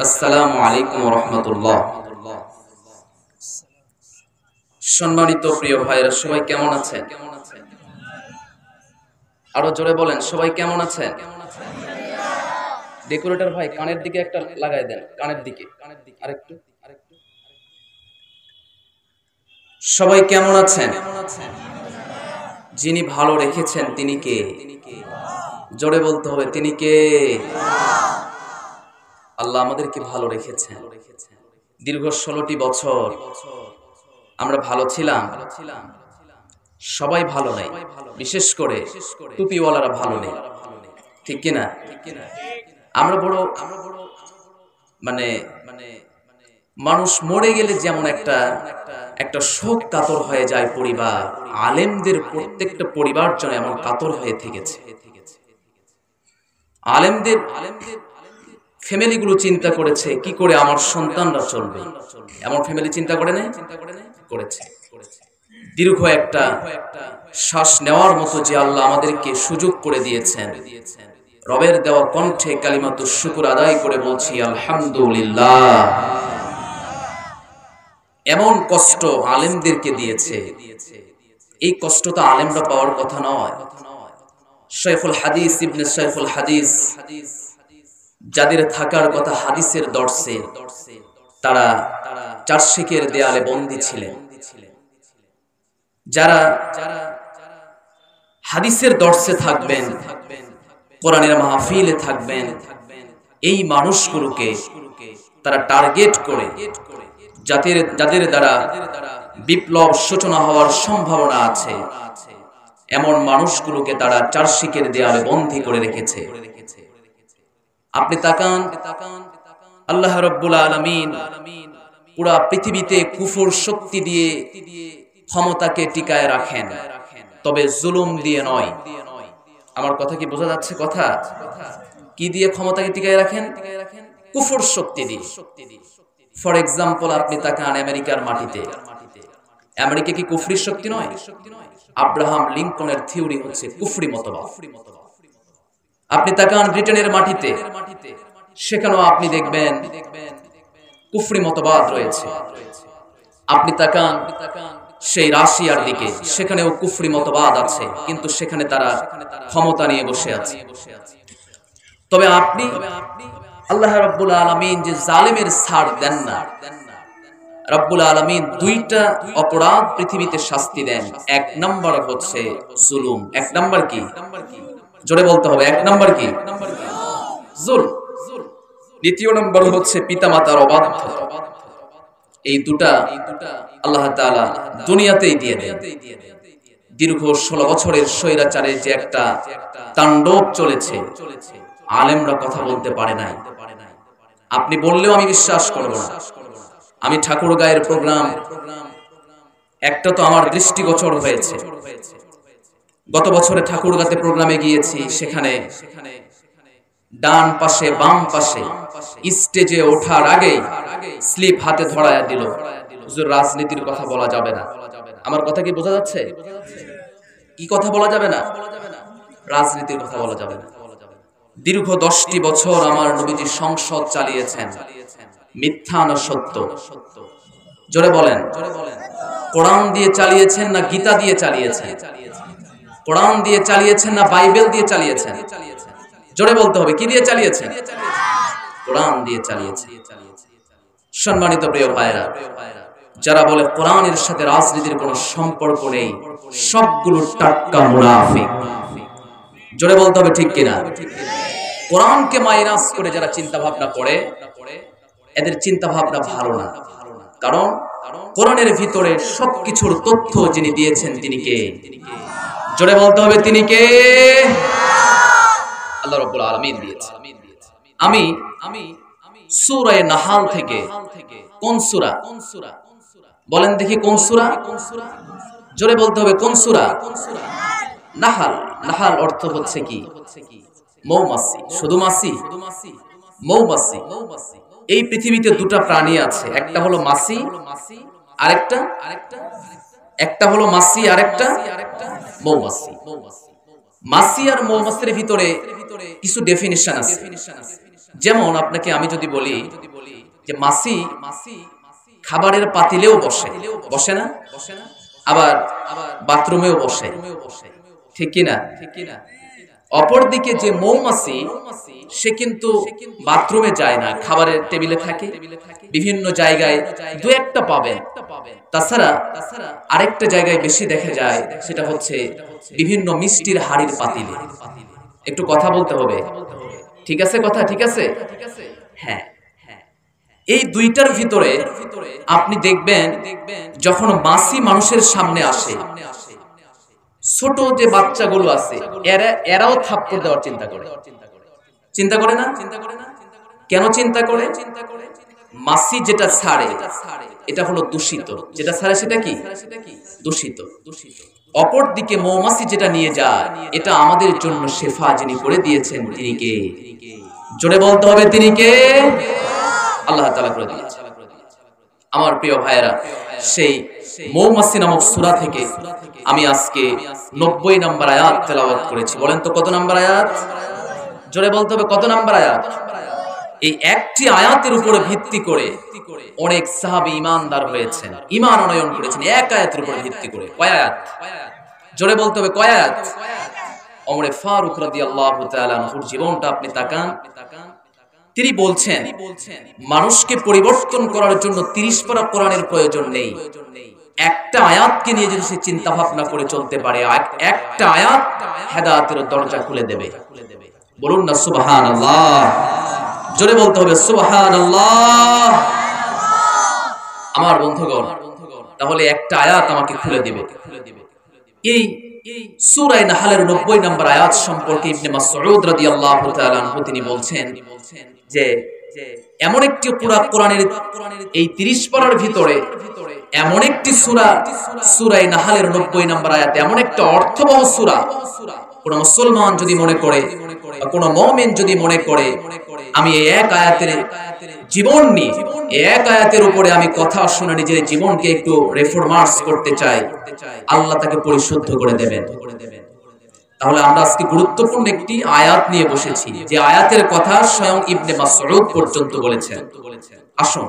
আসসালামু আলাইকুম ওয়া রাহমাতুল্লাহ। সম্মানিত প্রিয় ভাইরা, সবাই কেমন আছেন? আরো জোরে বলেন, সবাই কেমন আছেন? ডেকোরেটর ভাই, কানের দিকে একটা লাগাই দেন, কানের দিকে আরেকটু। সবাই কেমন আছেন? যিনি ভালো রেখেছেন তিনি কে? জোরে বলতে হবে, তিনি কে? আল্লাহ আমাদেরকে ভালো রেখেছেন। দীর্ঘ 16টি বছর আমরা ভালো ছিলাম। সবাই ভালো নেই, বিশেষ করে টুপিওয়ালারা ভালো নেই, ঠিক কিনা? আমরা বড় মানে মানুষ মরে গেলে যেমন একটা শোক কাতর হয়ে যায় পরিবার, আলেমদের প্রত্যেকটা পরিবার যেন এমন কাতর হয়ে থেকেছে। আলেমদের ফ্যামিলিগুলো চিন্তা করেছে কি করে আমার সন্তানরা চলবে, এমন ফ্যামিলি চিন্তা করে নাই? করেছে। দীর্ঘ একটা শ্বাস নেওয়ার মতো যে আল্লাহ আমাদেরকে সুযোগ করে দিয়েছেন, রবের দেওয়া কণ্ঠে কালিমাতুশ শুকর আদায় করে বলছি আলহামদুলিল্লাহ। এমন কষ্ট আলেমদেরকে দিয়েছে, এই কষ্ট তো আলেমরা পাওয়ার কথা নয়। শাইখুল হাদিস ইবনে শাইখুল হাদিস, যাদের থাকার কথা হাদিসের দর্শে, তারা চারশিকের দেয়ালে বন্দী ছিলেন। যারা হাদিসের দর্শে থাকবেন, কোরআনের মাহফিলে থাকবেন, এই মানুষগুলোকে তারা টার্গেট করে যাদের দ্বারা বিপ্লব সূচনা হওয়ার সম্ভাবনা আছে, এমন মানুষগুলোকে তারা চারশিকের দেয়ালে বন্দী করে রেখেছে। আপনি তাকান, আল্লাহ রাব্বুল আলামিন পুরা পৃথিবীতে কুফর শক্তি দিয়ে ক্ষমতাকে টিকায় রাখেন, তবে জুলুম দিয়ে নয়। আমার কথা কি বোঝা যাচ্ছে? কথা কি দিয়ে ক্ষমতাকে টিকায় রাখেন? কুফর শক্তি দিয়ে। ফর এক্সাম্পল, আপনি তাকান আমেরিকার মাটিতে, আমেরিকা কি কুফরি শক্তি নয়? আব্রাহাম লিঙ্কনের থিওরি হচ্ছে কুফরি মতবাদ। আপনি তাকান ব্রিটেনের মাটিতে, সেখানেও আপনি দেখবেন কুফরি মতবাদ রয়েছে। আপনি তাকান সেই রাশিয়ার দিকে, সেখানেও কুফরি মতবাদ আছে, কিন্তু সেখানে তারা ক্ষমতা নিয়ে বসে আছে। তবে আপনি আল্লাহ রাব্বুল আলামিন যে জালেমের ছাড় দেন না, রাব্বুল আলামিন দুইটা অপরাধ পৃথিবীতে শাস্তি দেন। এক নাম্বার হচ্ছে জুলুম। এক নাম্বার কি? জোরে বলতে হবে, এক নাম্বার কি? জুলম। দ্বিতীয় নাম্বার হচ্ছে পিতামাতার অবাধ্যতা। এই দুটা আল্লাহ তাআলা দুনিয়াতেই দিয়ে দেন। দীর্ঘ 16 বছরের স্বৈরাচারের যে একটা তাণ্ডব চলেছে, আলেমরা কথা বলতে পারে নাই। আপনি বললেও আমি বিশ্বাস করব না। আমি ঠাকুরগাঁয়ের প্রোগ্রাম একটা তো আমার দৃষ্টিগোচর হয়েছে। গত বছরে ঠাকুরগাঁতে প্রোগ্রামে গিয়েছি, সেখানে ডান পাশে বাম পাশে স্টেজে ওঠার আগে স্লিপ হাতে ধরায়া দিল, হুজুর রাজনীতির কথা বলা যাবে না। আমার কথা কি বোঝা যাচ্ছে? কি কথা বলা যাবে না? রাজনীতির কথা বলা যাবে না। দীর্ঘ 10টি বছর আমার নবীজি সংসদ চালিয়েছেন, মিথ্যা না সত্য? জোরে বলেন। কোরআন দিয়ে চালিয়েছেন না গীতা দিয়ে চালিয়েছেন? কোরআন দিয়ে চালিয়েছেন না বাইবেল দিয়ে চালিয়েছেন? জোরে বলতে হবে, কি দিয়ে চালিয়েছেন? কোরআন দিয়ে চালিয়েছেন। সম্মানিত প্রিয় ভাইরা, যারা বলে কোরআনের সাথে রাজনীতির কোনো সম্পর্ক নেই, সবগুলো টাটকা মুনাফিক। জোরে বলতে হবে, ঠিক কিনা? কোরআনকে মাইনাস করে যারা চিন্তা ভাবনা করে, এদের চিন্তা ভাবনা ভালো না। কারণ কোরআনের ভিতরে সবকিছুর তথ্য যিনি দিয়েছেন তিনি কে? জোরে বলতে হবে, তিনি কে? আল্লাহ রাব্বুল আলামিন দিয়েছেন। আমি সূরা নাহাল থেকে, কোন সূরা বলেন দেখি, কোন সূরা? জোরে বলতে হবে, কোন সূরা? নাহাল। নাহাল অর্থ হচ্ছে কি? মৌমাছি। শুধু মাছি? মৌমাছি। এই পৃথিবীতে দুটা প্রাণী আছে, একটা হলো মাছি, একটা হলো মাছি, আরেকটা মৌমাছি। মাছি আর মৌমাছির ভিতরে কিছু ডেফিনিশন আছে। যেমন আপনাকে আমি যদি বলি যে মাছি খাবারের পাতিলেও বসে, বসে না? আবার বাথরুমেও বসে, ঠিক কিনা? অপরদিকে যে মৌমাছি সে কিন্তু বাথরুমে যায় না, খাবারের টেবিলে থাকে, বিভিন্ন জায়গায় দু একটা পাবেন। তাছাড়া আরেকটা জায়গায় বেশি দেখা যায়, সেটা হচ্ছে বিভিন্ন মিষ্টির হাড়ির পাতিলে। একটু কথা বলতে হবে, ঠিক আছে? কথা ঠিক আছে? হ্যাঁ, এই দুইটার ভিতরে আপনি দেখবেন যখন মাছি মানুষের সামনে আসে, ছোট যে বাচ্চাগুলো আছে এরাও থাপ্পড় দেওয়ার চিন্তা করে, চিন্তা করে না? কেন চিন্তা করে? মাছি যেটা ছাড়ে এটা হলো দূষিত, যেটা ছাড়ে সেটা কি? দূষিত। অপর দিকে মৌমাছি যেটা নিয়ে যায় এটা আমাদের জন্য শেফা, যিনি করে দিয়েছেন তিনি কে? জোরে বলতে হবে, তিনি কে? আল্লাহ তাআলা করে দিয়েছেন। আমার প্রিয় ভাইয়েরা, সেই মৌমাছি নামক সূরা থেকে আমি আজকে 90 নম্বর আয়াত তেলাওয়াত করেছি। বলেন তো কত নম্বর আয়াত? জোরে বলতে হবে, কত নম্বর আয়াত? এই একটি আয়াতের উপরে ভিত্তি করে অনেক সাহাবী ঈমানদার হয়েছেন, ঈমান আনয়ন করেছেন এক আয়াতের উপরে ভিত্তি করে। কয় আয়াত? জোরে বলতে হবে, কয় আয়াত? ওমর ফারুক রাদিয়াল্লাহু তাআলা আনহুর জীবনটা আপনি তাকান, তিনি বলছেন মানুষকে পরিবর্তন করার জন্য 30 পারা কোরআনের প্রয়োজন নেই। একটা আয়াতকে নিয়ে যদি সে চিন্তা ভাবনা করে চলতে পারে, একটা আয়াত হেদায়েতের দরজা খুলে দেবে। বলুন না সুবহানাল্লাহ, জোরে বলতে হবে সুবহানাল্লাহ। আমার বন্ধুগণ, তাহলে একটা আয়াত আমাকে খুলে দিবে। এই সূরা নাহলের 90 নম্বর আয়াত সম্পর্কে ইবনে মাসউদ রাদিয়াল্লাহু তাআলা আনহু তিনি বলছেন যে এমন একটি কোরআনের এই 30 পারার ভিতরে এমন একটি সূরা, সূরা নাহলের 90 নম্বর আয়াত এমন একটা অর্থবহ সূরা, কোন মুসলমান যদি মনে করে, কোন মুমিন যদি মনে করে আমি এই এক আয়াতের জীবন নিয়ে, এক আয়াতের উপরে আমি কথা শুনে নিজের জীবনকে একটু রিফরমার্স করতে চাই, আল্লাহ তাকে পরিশুদ্ধ করে দেবেন। তাহলে আমরা আজকে গুরুত্বপূর্ণ একটি আয়াত নিয়ে বসেছি, যে আয়াতের কথা স্বয়ং ইবনে মাসউদ পর্যন্ত বলেছেন। আসুন,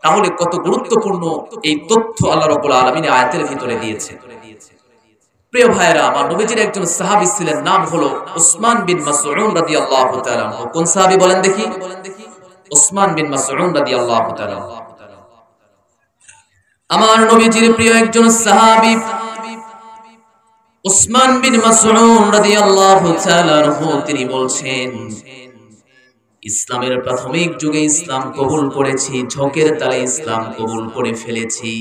তাহলে কত গুরুত্বপূর্ণ এই তথ্য আল্লাহ রাব্বুল আলামিন আয়াতের ভিতরে দিয়েছেন। প্রিয় ভাইরা, আমার নবীজির একজন সাহাবী ছিলেন, নাম হলো উসমান বিন মাসউদ রাদিয়াল্লাহু তাআলা আনহু। কোন সাহাবী বলেন দেখি? উসমান বিন মাসউদ রাদিয়াল্লাহু তাআলা। আমার নবীজির প্রিয় একজন সাহাবী উসমান বিন মাসউদ রাদিয়াল্লাহু তাআলা আনহু, তিনি বলছেন ইসলামের প্রাথমিক যুগে ইসলাম কবুল করেছি, ঝোঁকের তালে ইসলাম কবুল করে ফেলেছি,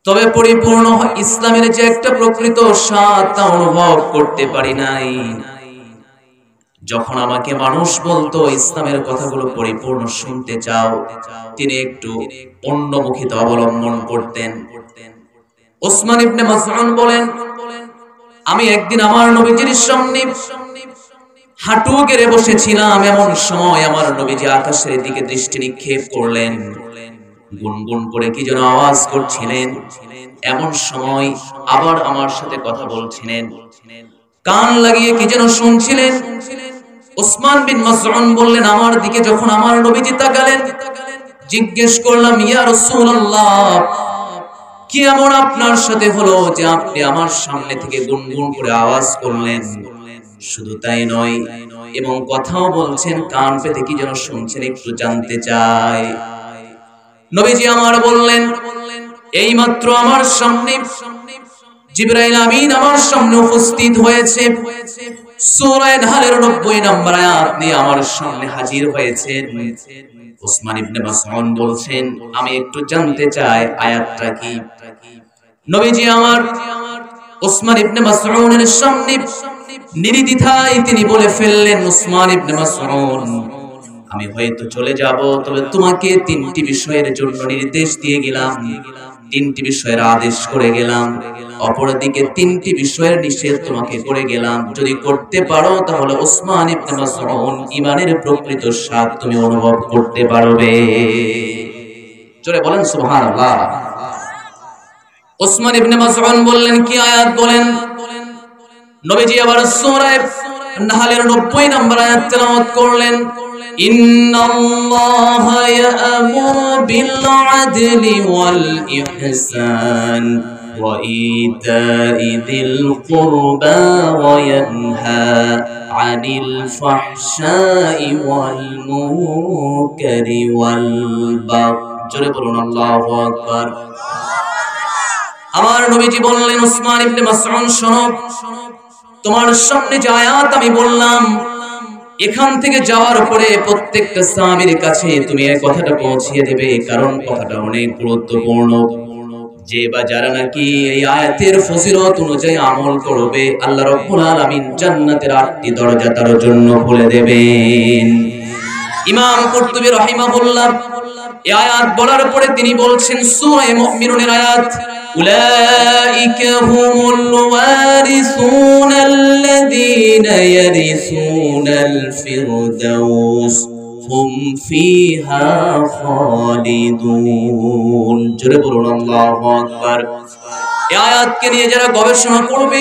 তবে পরিপূর্ণ ইসলামের যে একটা প্রকৃত স্বাদ তা অনুভব করতে পারি নাই। যখন আমাকে মানুষ বলতো ইসলামের কথাগুলো পরিপূর্ণ শুনতে চাও, তিনি একটু অন্যমুখিতা অবলম্বন করতেন। উসমান ইবনে মাসউদ বলেন, আমি একদিন আমার নবীজির সামনে হাঁটু গেড়ে বসেছিলাম, এমন সময় আমার নবীজি আকাশের দিকে দৃষ্টি নিক্ষেপ করলেন, গুনগুন করে কি যেন আওয়াজ করছিলেন। এমন সময় আবার আমার সাথে কথা বলছিলেন, কান লাগিয়ে কি যেন শুনছিলেন। উসমান বিন মাসউদ বললেন, আমার দিকে যখন আমার নবীজি তাকালেন, জিজ্ঞেস করলাম, ইয়া রাসূলুল্লাহ, কি এমন আপনার সাথে হলো যে আপনি আমার সামনে থেকে গুনগুন করে আওয়াজ করলেন? শুধু তাই নয়, এবং কথাও বলছেন, কান পেতে কি যেন শুনছেন, একটু জানতে চাই। নবীজি আমার বললেন, এইমাত্র আমার সামনে জিবরাইল আমিন আমার সামনে উপস্থিত হয়েছে, সূরা নাহলের 90 নম্বর আয়াত নিয়ে আমার সামনে হাজির হয়েছেন। উসমান ইবনে মাসউদ বলছেন, আমি একটু জানতে চাই আয়াতটা কি। নবীজি আমার উসমান ইবনে মাসউদের সামনে নির্দ্বিধায় তিনি বলে ফেললেন, উসমান ইবনে মাসউদ, আমি হয়তো চলে যাব, তবে তোমাকে 3টি বিষয়ের জন্য নির্দেশ দিয়ে গেলাম, 3টি বিষয়ের আদেশ করে গেলাম, অপরদিকে 3টি বিষয়ের নিষেধ তোমাকে করে গেলাম। যদি করতে পারো তাহলে উসমান ইবনে মাসউদ ঈমানের প্রকৃত স্বাদ তুমি অনুভব করতে পারবে। জোরে বলেন সুবহানাল্লাহ। উসমান ইবনে মাসউদ বললেন, কি আয়াত বলেন? নবীজি আবার সূরা নাহলের 90 নম্বর আয়াত তেলাওয়াত করলেন, ইন্নাল্লাহা ইয়া'মুরু বিল আদলি ওয়াল ইহসান ওয়া ইতা'i যিল কুরবা ওয়া ইয়ানহা আনিল ফাহশাই ওয়াল মুনকারি ওয়াল বাগই। জোরে বলুন আল্লাহু আকবার। আমার নবীজি বললেন, উসমান ইবনে মাসউদ শোনো, তোমার সামনে যে আয়াত আমি বললাম, এখান থেকে যাওয়ার পরে প্রত্যেকটা সাহাবীর কাছে তুমি এই কথাটা পৌঁছিয়ে দেবে, কারণ কথাটা অনেক গুরুত্বপূর্ণ। যে বা যারা নাকি এই আয়াতের ফজিলত অনুযায়ী আমল করবে, আল্লাহ রাব্বুল আলামিন জান্নাতের 8টি দরজা তার জন্য খুলে দেবেন। ইমাম কুরতুবী রাহিমাহুল্লাহ এই আয়াত বলার পরে তিনি বলছেন, সূরা মুমিনুনের আয়াত, উলাইকা হুমুল ওয়ারিসুনাল্লাযীনা ইয়ারিসুনাল ফিরদাউস হুম ফিহা খালিদুন। জোরে বলুন আল্লাহু আকবার। এই আয়াতকে নিয়ে যারা গবেষণা করবে,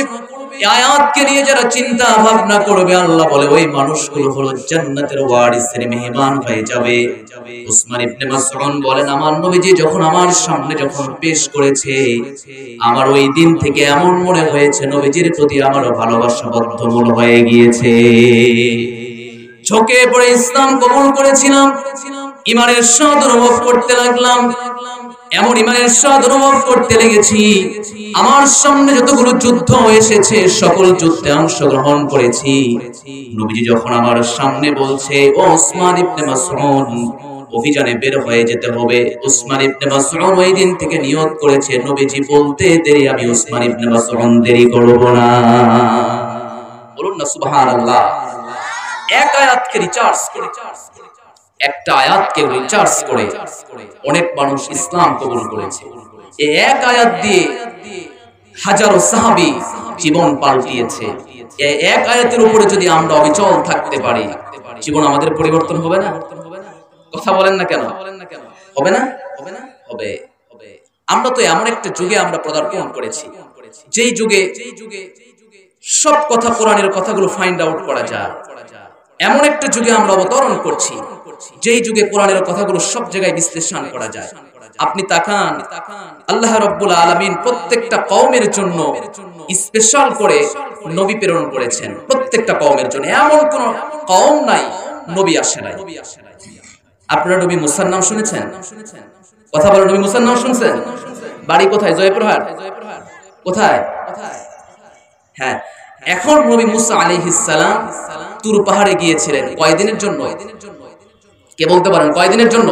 এই আয়াতকে নিয়ে যারা চিন্তা ভাবনা করবে, আল্লাহ বলে ওই মানুষগুলো হলো জান্নাতের ওয়ারিসের মেহমান হয়ে যাবে। উসমান ইবনে মাসউদ বলেন, আমার নবীজি যখন আমার সামনে যখন পেশ করেছে, আমার ওই দিন থেকে এমন মনে হয়েছে নবীজির প্রতি আমার ভালোবাসা বদ্ধমূল হয়ে গিয়েছে। ঝোঁকে পড়ে ইসলাম কবুল করেছিলাম, ঈমানের স্বাদ অনুভব করতে লাগলাম। এমন ঈমানের স্বাদ অনুভব করতে লেগেছি, আমার সামনে যতগুলো যুদ্ধ এসেছে সকল যুদ্ধে অংশগ্রহণ করেছি। নবীজি যখন আমার সামনে বলছে, ও উসমান ইবনে মাসউদ, অভিযানে বের হয়ে যেতে হবে, উসমান ইবনে মাসউদ ওই দিন থেকে নিয়ত করেছে, নবীজি বলতে দেরি আমি উসমান ইবনে মাসউদ দেরি করব না। বলুন না সুবহানাল্লাহ। এক আয়াতকে রিচার্জ করে, একটা আয়াতকে রিচার্জ করে অনেক মানুষ ইসলাম কবুল করেছে। এই এক আয়াত দিয়ে হাজারো সাহাবী জীবন পাল্টিয়েছে। এই এক আয়াতের উপরে যদি আমরা অবিচল থাকতে পারি, জীবন আমাদের পরিবর্তন হবে না? কথা বলেন না কেন? হবে না? হবে। আমরা তো এমন একটা যুগে আমরা পদার্পণ করেছি, যেই যুগে সব কথা, কোরআনের কথাগুলো ফাইন্ড আউট করা যায়। এমন একটা যুগে আমরা অবতরণ করছি, যেই যুগে কোরআনের কথাগুলো সব জায়গায় বিশ্লেষণ করা যায়। আপনি তাকান, আল্লাহ রাব্বুল আলামিন প্রত্যেকটা কওমের জন্য স্পেশাল করে নবী প্রেরণ করেছেন। প্রত্যেকটা কওমের জন্য, এমন কোন কওম নাই নবী আসে নাই। আপনারা নবী মুসার নাম শুনেছেন? কথা বলেন, নবী মুসার নাম শুনছেন? বাড়ি কোথায়? জয়পুরহাট? কোথায়? হ্যাঁ, এখন নবী মুসা আলাইহিস সালাম তুর পাহাড়ে গিয়েছিলেন কয়দিনের জন্য? কে বলতে পারেন কয়দিনের জন্য?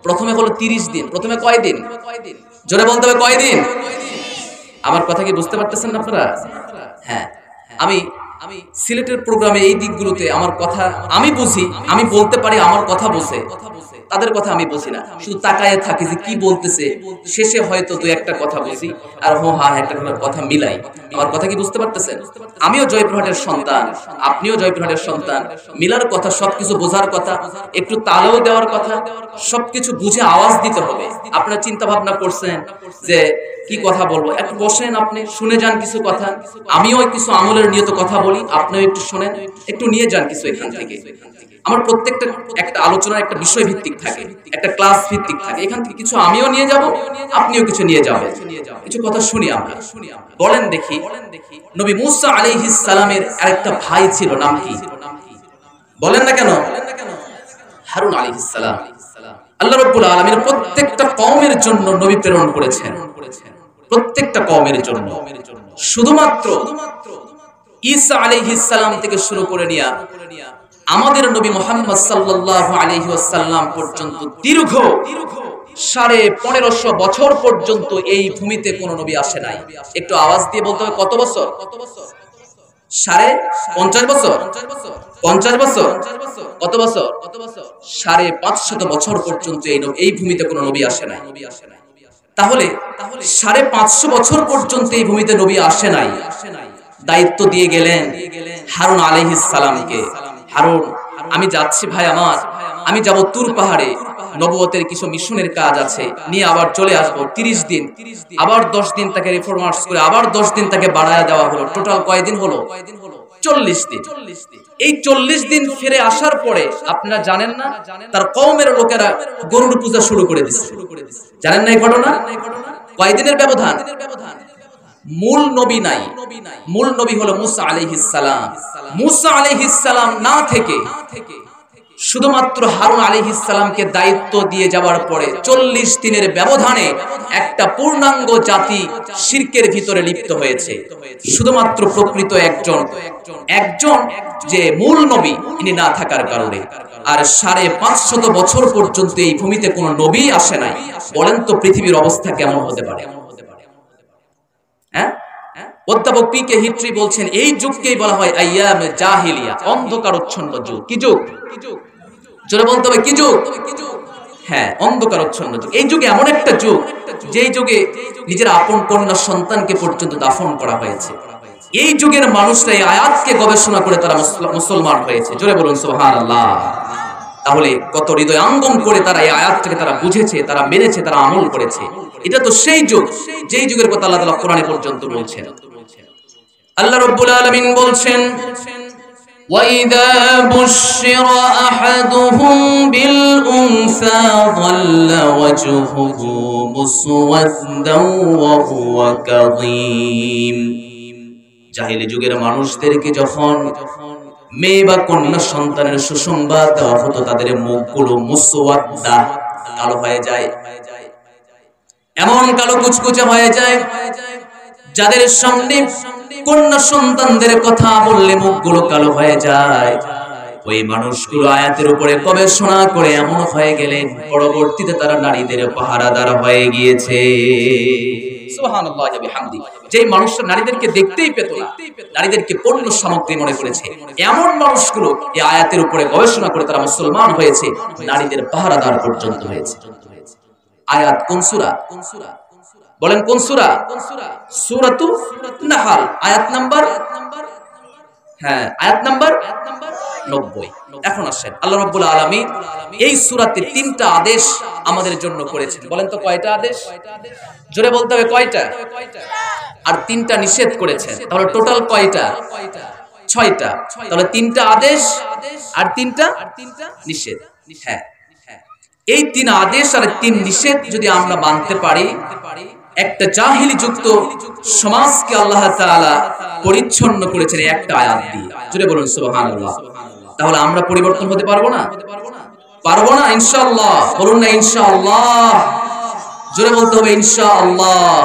প্রথমে হলো 30 দিন। প্রথমে কয়দিন? জোরে বলতে হবে, কয়দিন? আমার কথা কি বুঝতে পারতেছেন না আপনারা? হ্যাঁ, আমি সিলেটের প্রোগ্রামে এই দিকগুলোতে আমার কথা আমি বুঝি, আমি বলতে পারি, আমার কথা বোঝে, তাদের কথা আমি বুঝি না, শুধু তাকায়ে থাকি যে কি বলতেছে। শেষে হয়তো দুই একটা কথা বুঝি আর একটা কথা মিলাই। আমার কথা কি বুঝতে পারতেছেন? আমিও জয়পুরহাটের সন্তান, আপনিও জয়পুরহাটের সন্তান। মিলার কথা, সবকিছু বোঝার কথা, একটু তালেও দেওয়ার কথা, সবকিছু বুঝে আওয়াজ দিতে হবে। আপনারা চিন্তা ভাবনা করছেন যে কি কথা বলবো, একটু বসেন, আপনি শুনে যান কিছু কথা। আমিও কিছু আমলের নিয়ত কথা বলি, আপনিও একটু শুনেন, একটু নিয়ে যান কিছু এখান থেকে। আমার প্রত্যেকটা একটা আলোচনার একটা বিষয় ভিত্তিক থাকে, একটা ক্লাস ভিত্তিক থাকে। এখান থেকে কিছু আমিও নিয়ে যাব, আপনিও কিছু নিয়ে যাবেন। কিছু কথা শুনি আমরা। বলেন দেখি, নবী মুসা আলাইহিস সালামের আরেকটা ভাই ছিল, নাম কি? বলেন না কেন? হারুন আলাইহিস সালাম। আল্লাহ রাব্বুল আলামিন প্রত্যেকটা কওমের জন্য নবী প্রেরণ করেছেন, প্রত্যেকটা কওমের জন্য। শুধুমাত্র ঈসা আলাইহিস সালাম থেকে শুরু করে নিয়া আমাদের নবী মুহাম্মদ সাল্লাল্লাহু আলাইহি ওয়াসাল্লাম পর্যন্ত দীর্ঘ 1550 বছর পর্যন্ত এই ভূমিতে কোন নবী আসে নাই। একটু আওয়াজ দিয়ে বলতে হবে, কত বছর? 50 বছর? 50 বছর? কত বছর? 550 বছর পর্যন্ত এই ভূমিতে কোন নবী আসে নাই। তাহলে 550 বছর পর্যন্ত এই ভূমিতে নবী আসে নাই। দায়িত্ব দিয়ে গেলেন হারুন আলাইহিস সালামকে। হারুন, আমি যাচ্ছি ভাই আমার, আমি যাব তুর পাহাড়ে, নবুয়তের কিছু মিশনের কাজ আছে, নিয়ে আবার চলে আসবো। 30 দিন, আবার 10 দিন তাকে রিফরমার্স করে আবার 10 দিন তাকে বাড়ায়া দেওয়া হলো। টোটাল কয়দিন হলো? 40 দিন। এই 40 দিন ফিরে আসার পরে আপনারা জানেন না তার কওমের লোকেরা গরুর পূজা শুরু করে দিয়েছে। জানেন না এই ঘটনা? কয়দিনের ব্যবধান? মূল নবী নাই, মূল নবী হলো মুসা আলাইহিস সালাম। মুসা আলাইহিস সালাম না থেকে শুধুমাত্র হারুন আলাইহিস সালামকে দায়িত্ব দিয়ে যাওয়ার পরে 40 দিনের ব্যবধানে একটা পূর্ণাঙ্গ জাতি শিরকের ভিতরে লিপ্ত হয়েছে। শুধুমাত্র প্রকৃত একজন যে মূল নবী ইনি না থাকার কারণে। আর 550 বছর পর্যন্ত এই ভূমিতে কোনো নবী আসে নাই। বলেন তো পৃথিবীর অবস্থা কেমন হতে পারে? হ্যাঁ, অধ্যাপক পি কে হিট্রি বলছেন এই যুগকেই বলা হয় আইয়ামে জাহিলিয়া, অন্ধকারচ্ছন্ন যুগ। কি যুগ? জোরে বলতে হবে কি যুগ? হ্যাঁ, অন্ধকারচ্ছন্ন যুগ। এই যুগে এমন একটা যুগ যেই যুগে নিজের আপন কন্যা সন্তানকে পর্যন্ত দাফন করা হয়েছে। এই যুগের মানুষরা এই আয়াতকে গবেষণা করে তারা মুসলমান হয়েছে। জোরে বলুন সুবহানাল্লাহ। তাহলে কত হৃদয়াঙ্গম করে তারা এই আয়াতটাকে তারা বুঝেছে, তারা মেনেছে, তারা আমল করেছে। এটা তো সেই যুগ যেই যুগের কথা আল্লাহ তাআলা কোরআনে পর্যন্ত বলছেন। আল্লাহ রাব্বুল আলামিন বলছেন وَإِذَا بُشِّرَ أَحَدُهُم بِالْأُنثَى ظَلَّ وَجْهُهُ مُسْوَدًّا وَهُوَ كَظِيمٌ। জাহেলি যুগের মানুষদেরকে যখন মেয়ে বা কন্যা সন্তানের সুসংবাদ দেওয়া হতো তাদের মুখগুলো মুসওয়াদ্দা, কালো হয়ে যায়, এমন কালো কুচকুচে হয়ে যায় যাদের সামনে কন্যা সন্তানদের কথা বললে মুখগুলো কালো হয়ে যায়। ওই মানুষগুলো আয়াতের উপরে গবেষণা করে এমন হয়ে গেলেন পরবর্তীতে তারা নারীদের পাহারাদার হয়ে গিয়েছে। সুবহানাল্লাহি ওয়া বিহামদি। যেই মানুষরা নারীদেরকে দেখতেই পেত না, নারীদেরকে পণ্য সামগ্রী মনে করেছে, এমন মানুষগুলো এই আয়াতের উপরে গবেষণা করে তারা মুসলমান হয়েছে, নারীদের পাহারাদার পর্যন্ত হয়েছে। আয়াত কোন সূরা? বলেন কোন সূরা? সূরাতু নাহল, আয়াত নাম্বার, হ্যাঁ আয়াত নাম্বার 90। এখন আসেন, আল্লাহ রাব্বুল আলামিন এই সূরাতে 3টা আদেশ আমাদের জন্য করেছেন। বলেন তো কয়টা আদেশ? জোরে বলতে হবে কয়টা? আর 3টা নিষেধ করেছেন। তাহলে টোটাল কয়টা? 6টা। তাহলে 3টা আদেশ আর 3টা নিষেধ। হ্যাঁ, এই 3 আদেশ আর 3 নিষেধ যদি আমরা মানতে পারি, একটা জাহিলি যুক্ত সমাজকে আল্লাহ তাআলা পরিচ্ছন্ন করেছেন একটা আয়াত দিয়ে। জোরে বলুন সুবহানাল্লাহ। তাহলে আমরা পরিবর্তন হতে পারবো না? পারবো না ইনশাআল্লাহ। বলুন না ইনশাআল্লাহ। জোরে বলতে হবে ইনশাআল্লাহ।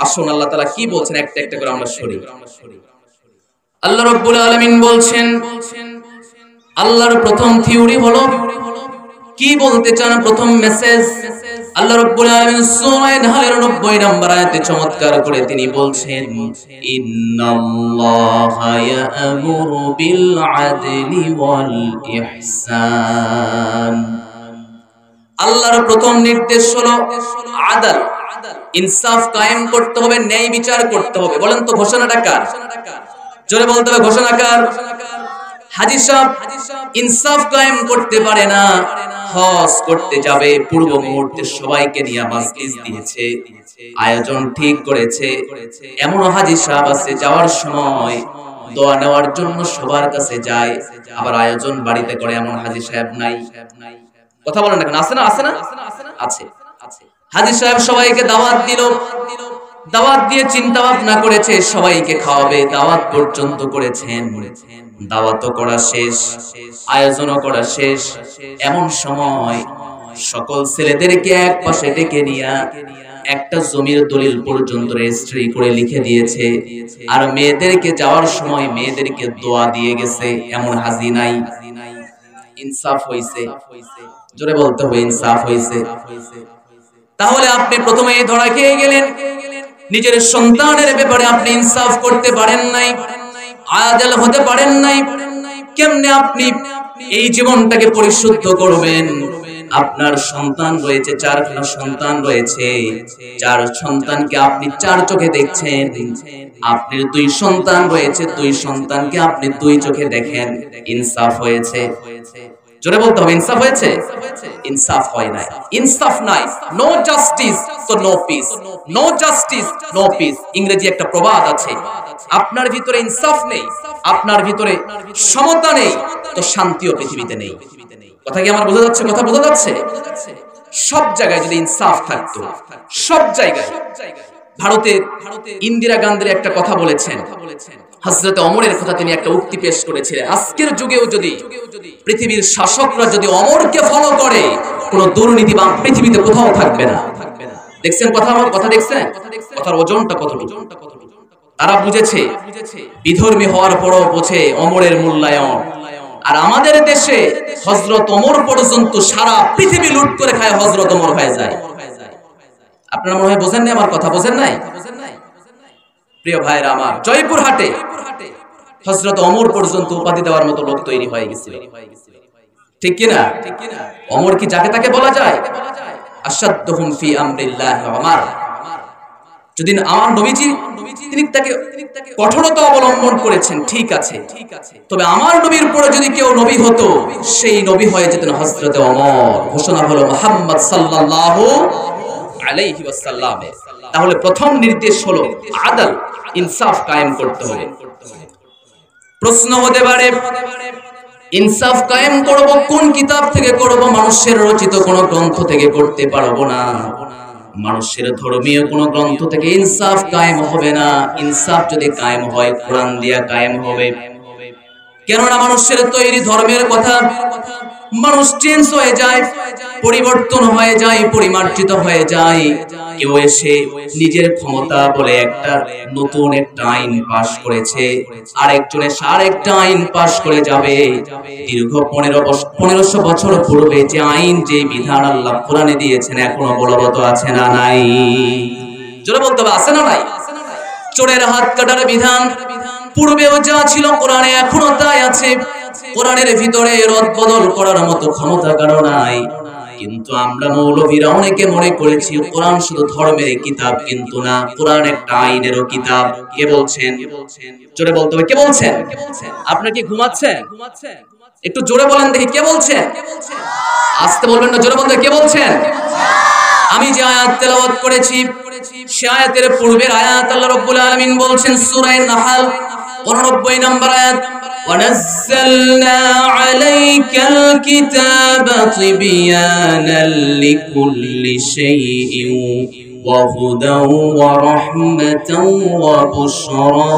আসুন আল্লাহ তাআলা কি বলছেন একটা একটা করে আমরা শুনি। আল্লাহ রাব্বুল আলামিন বলছেন, আল্লাহর প্রথম থিওরি হলো কি বলতে চান, প্রথম মেসেজ। আল্লাহ রাব্বুল আলামিন সূরা নাহলের 90 নম্বর আয়াতে চমৎকার করে তিনি বলছেন, ইন্নাল্লাহা ইয়া'মুরু বিল আদলি ওয়াল ইহসান। আল্লাহর প্রথম নির্দেশ হলো আদল, ইনসাফ কায়েম করতে হবে, ন্যায় বিচার করতে হবে। বলেন তো ঘোষণাটা কার? জোরে বলতে হবে ঘোষণা কার? হাজী সাহেব ইনসাফ কায়েম করতে পারে না, হজ করতে যাবে, পূর্ব মুহূর্তে সবাইকে নিয়ে মাজলিস দিয়েছে, আয়োজন ঠিক করেছে। এমন হাজী সাহেব আছে যাওয়ার সময় দোয়া নেওয়ার জন্য সবার কাছে যায়, আবার আয়োজন বাড়িতে করে, এমন হাজী সাহেব নাই? কথা বলেন না কেন? আছে না? আছে না? আছে। হাজী সাহেব সবাইকে দাওয়াত দিল, দাওয়াত দিয়ে চিন্তা ভাবনা করেছে সবাইকে খাওয়াবে, দাওয়াত পর্যন্ত করেছেন, দাওয়াতও করা শেষ, আয়োজনও করা শেষ। এমন সময় সকল ছেলেদেরকে এক পাশে ডেকে নিয়ে একটা জমির দলিল পর্যন্ত রেজিস্ট্রি করে লিখে দিয়েছে, আর মেয়েদেরকে যাওয়ার সময় মেয়েদেরকে দোয়া দিয়ে গেছে। এমন হাজী নাই? ইনসাফ হইছে? জোরে বলতে হবে ইনসাফ হইছে। তাহলে আপনি প্রথমে ধরা খেয়ে গেলেন, নিজের সন্তানের ব্যাপারে আপনি ইনসাফ করতে পারেন নাই, আদল হতে পারেন নাই। কেমনে আপনি এই জীবনটাকে পরিশুদ্ধ করবেন? আপনার সন্তান রয়েছে, 4খানা সন্তান রয়েছে, 4 সন্তানকে আপনি 4 চোখে দেখছেন। আপনার 2 সন্তান রয়েছে, 2 সন্তানকে আপনি 2 চোখে দেখেন। ইনসাফ হয়েছে? জোরে বলতে হবে ইনসাফ হয়েছে? ইনসাফ হয় নাই, ইনসাফ নাই, নো জাস্টিস তো no peace, no justice no peace. ইংরেজি একটা প্রবাদ আছে, আপনার ভিতরে ইনসাফ নেই, আপনার ভিতরে সমতা নেই, তো শান্তিও পৃথিবীতে নেই। কথা কি আমার বোঝা যাচ্ছে? কথা বোঝা যাচ্ছে? সব জায়গায় যদি ইনসাফ থাকতো, সব জায়গায়। ভারতের ইন্দিরা গান্ধীর একটা কথা বলেছেন, হযরত ওমরের কথা তিনি একটা উক্তি পেশ করেছিলেন, আজকের যুগেও যদি পৃথিবীর শাসকরা যদি ওমরকে ফলো করে, কোনো দুর্নীতিবান পৃথিবীতে কোথাও থাকবে না। দেখছেন কথা, আমার কথা দেখছেন? কথার ওজনটা কতটুকু। তারা বুঝেছে, বিধর্মী হওয়ার পরও বোঝে ওমরের মূল্যায়ন। আর আমাদের দেশে হযরত ওমর পর্যন্ত সারা পৃথিবী লুট করে খায় হযরত ওমর হয়ে যায়। আপনারা মনে হয় বোঝেন না আমার কথা, বোঝেন নাই? প্রিয় ভাইরা আমার, জয়পুরহাটে হযরত ওমর পর্যন্ত উপাধি দেওয়ার মতো লোক তৈরি হয়ে গেছে, ঠিক কি না? ওমর কি যাকে তাকে বলা যায়? আশাদ্দুহুম ফি আমরিল্লাহ ওমর। যদি আমার নবীজি তিনি তাকে কঠোরতা অবলম্বন করেছেন, ঠিক আছে, তবে আমার নবীর পরে যদি কেউ নবী হতো, সেই নবী হয়ে যেতেন হযরত ওমর। ঘোষণা হলো মুহাম্মদ সাল্লাল্লাহু আলাইহি ওয়াসাল্লাম। তাহলে প্রথম নির্দেশ হলো আদল, ইনসাফ কায়েম করতে হবে। প্রশ্ন হতে পারে, ইনসাফ কায়েম করব কোন কিতাব থেকে করব? মানুষের রচিত কোন গ্রন্থ থেকে করতে পারবো না, মানুষের ধর্মীয় কোন গ্রন্থ থেকে ইনসাফ কায়েম হবে না। ইনসাফ যদি কায়েম হয়, কোরআন দিয়া কায়েম হবে। কেননা মানুষের তৈরি ধর্মের কথা, মানুষ চেঞ্জ হয়ে যায়, পরিবর্তন হয়ে যায়, পরিমার্জিত হয়ে যায়। কেউ এসে নিজের ক্ষমতা বলে একটা নতুন একটা আইন পাশ করেছে, আরেকজন এসে আরেকটা আইন পাশ করে যাবে। দীর্ঘ 1500 বছর পূর্বে যে আইন, যে বিধান আল্লাহ কোরআনে দিয়েছেন, এখনো বলবৎ আছে না নাই? জোরে বলতে হবে, আছে না নাই? চোরের হাত কাটার বিধান পূর্বেও যা ছিল কোরআনে এখনো তাই আছে। কোরআনের ভিতরে রদ বদল করার মতো ক্ষমতা কারো নাই। কিন্তু আমরা মৌলভীরা অনেকে মনে করেছি কোরআন শুধু ধর্মের কিতাব, কিন্তু না, কোরআন একটা আইনেরও কিতাব। কে বলছেন? জোরে বলতে হবে, কে বলছেন? আপনারা কি ঘুমাচ্ছেন? একটু জোরে বলেন দেখি, কে বলছেন? আস্তে বলবেন না, জোরে বলতে, কে বলছেন? আমি যে আয়াত তেলাওয়াত করেছি, সে আয়াতের পূর্বের আয়াত আল্লাহ রাব্বুল আলামিন বলছেন সূরা নাহল 89 নম্বর আয়াত, وَنَزَّلْنَا عَلَيْكَ الْكِتَابَ تِبْيَانًا لِكُلِّ شَيْءٍ وَهُدًى وَرَحْمَةً وَبُشْرَى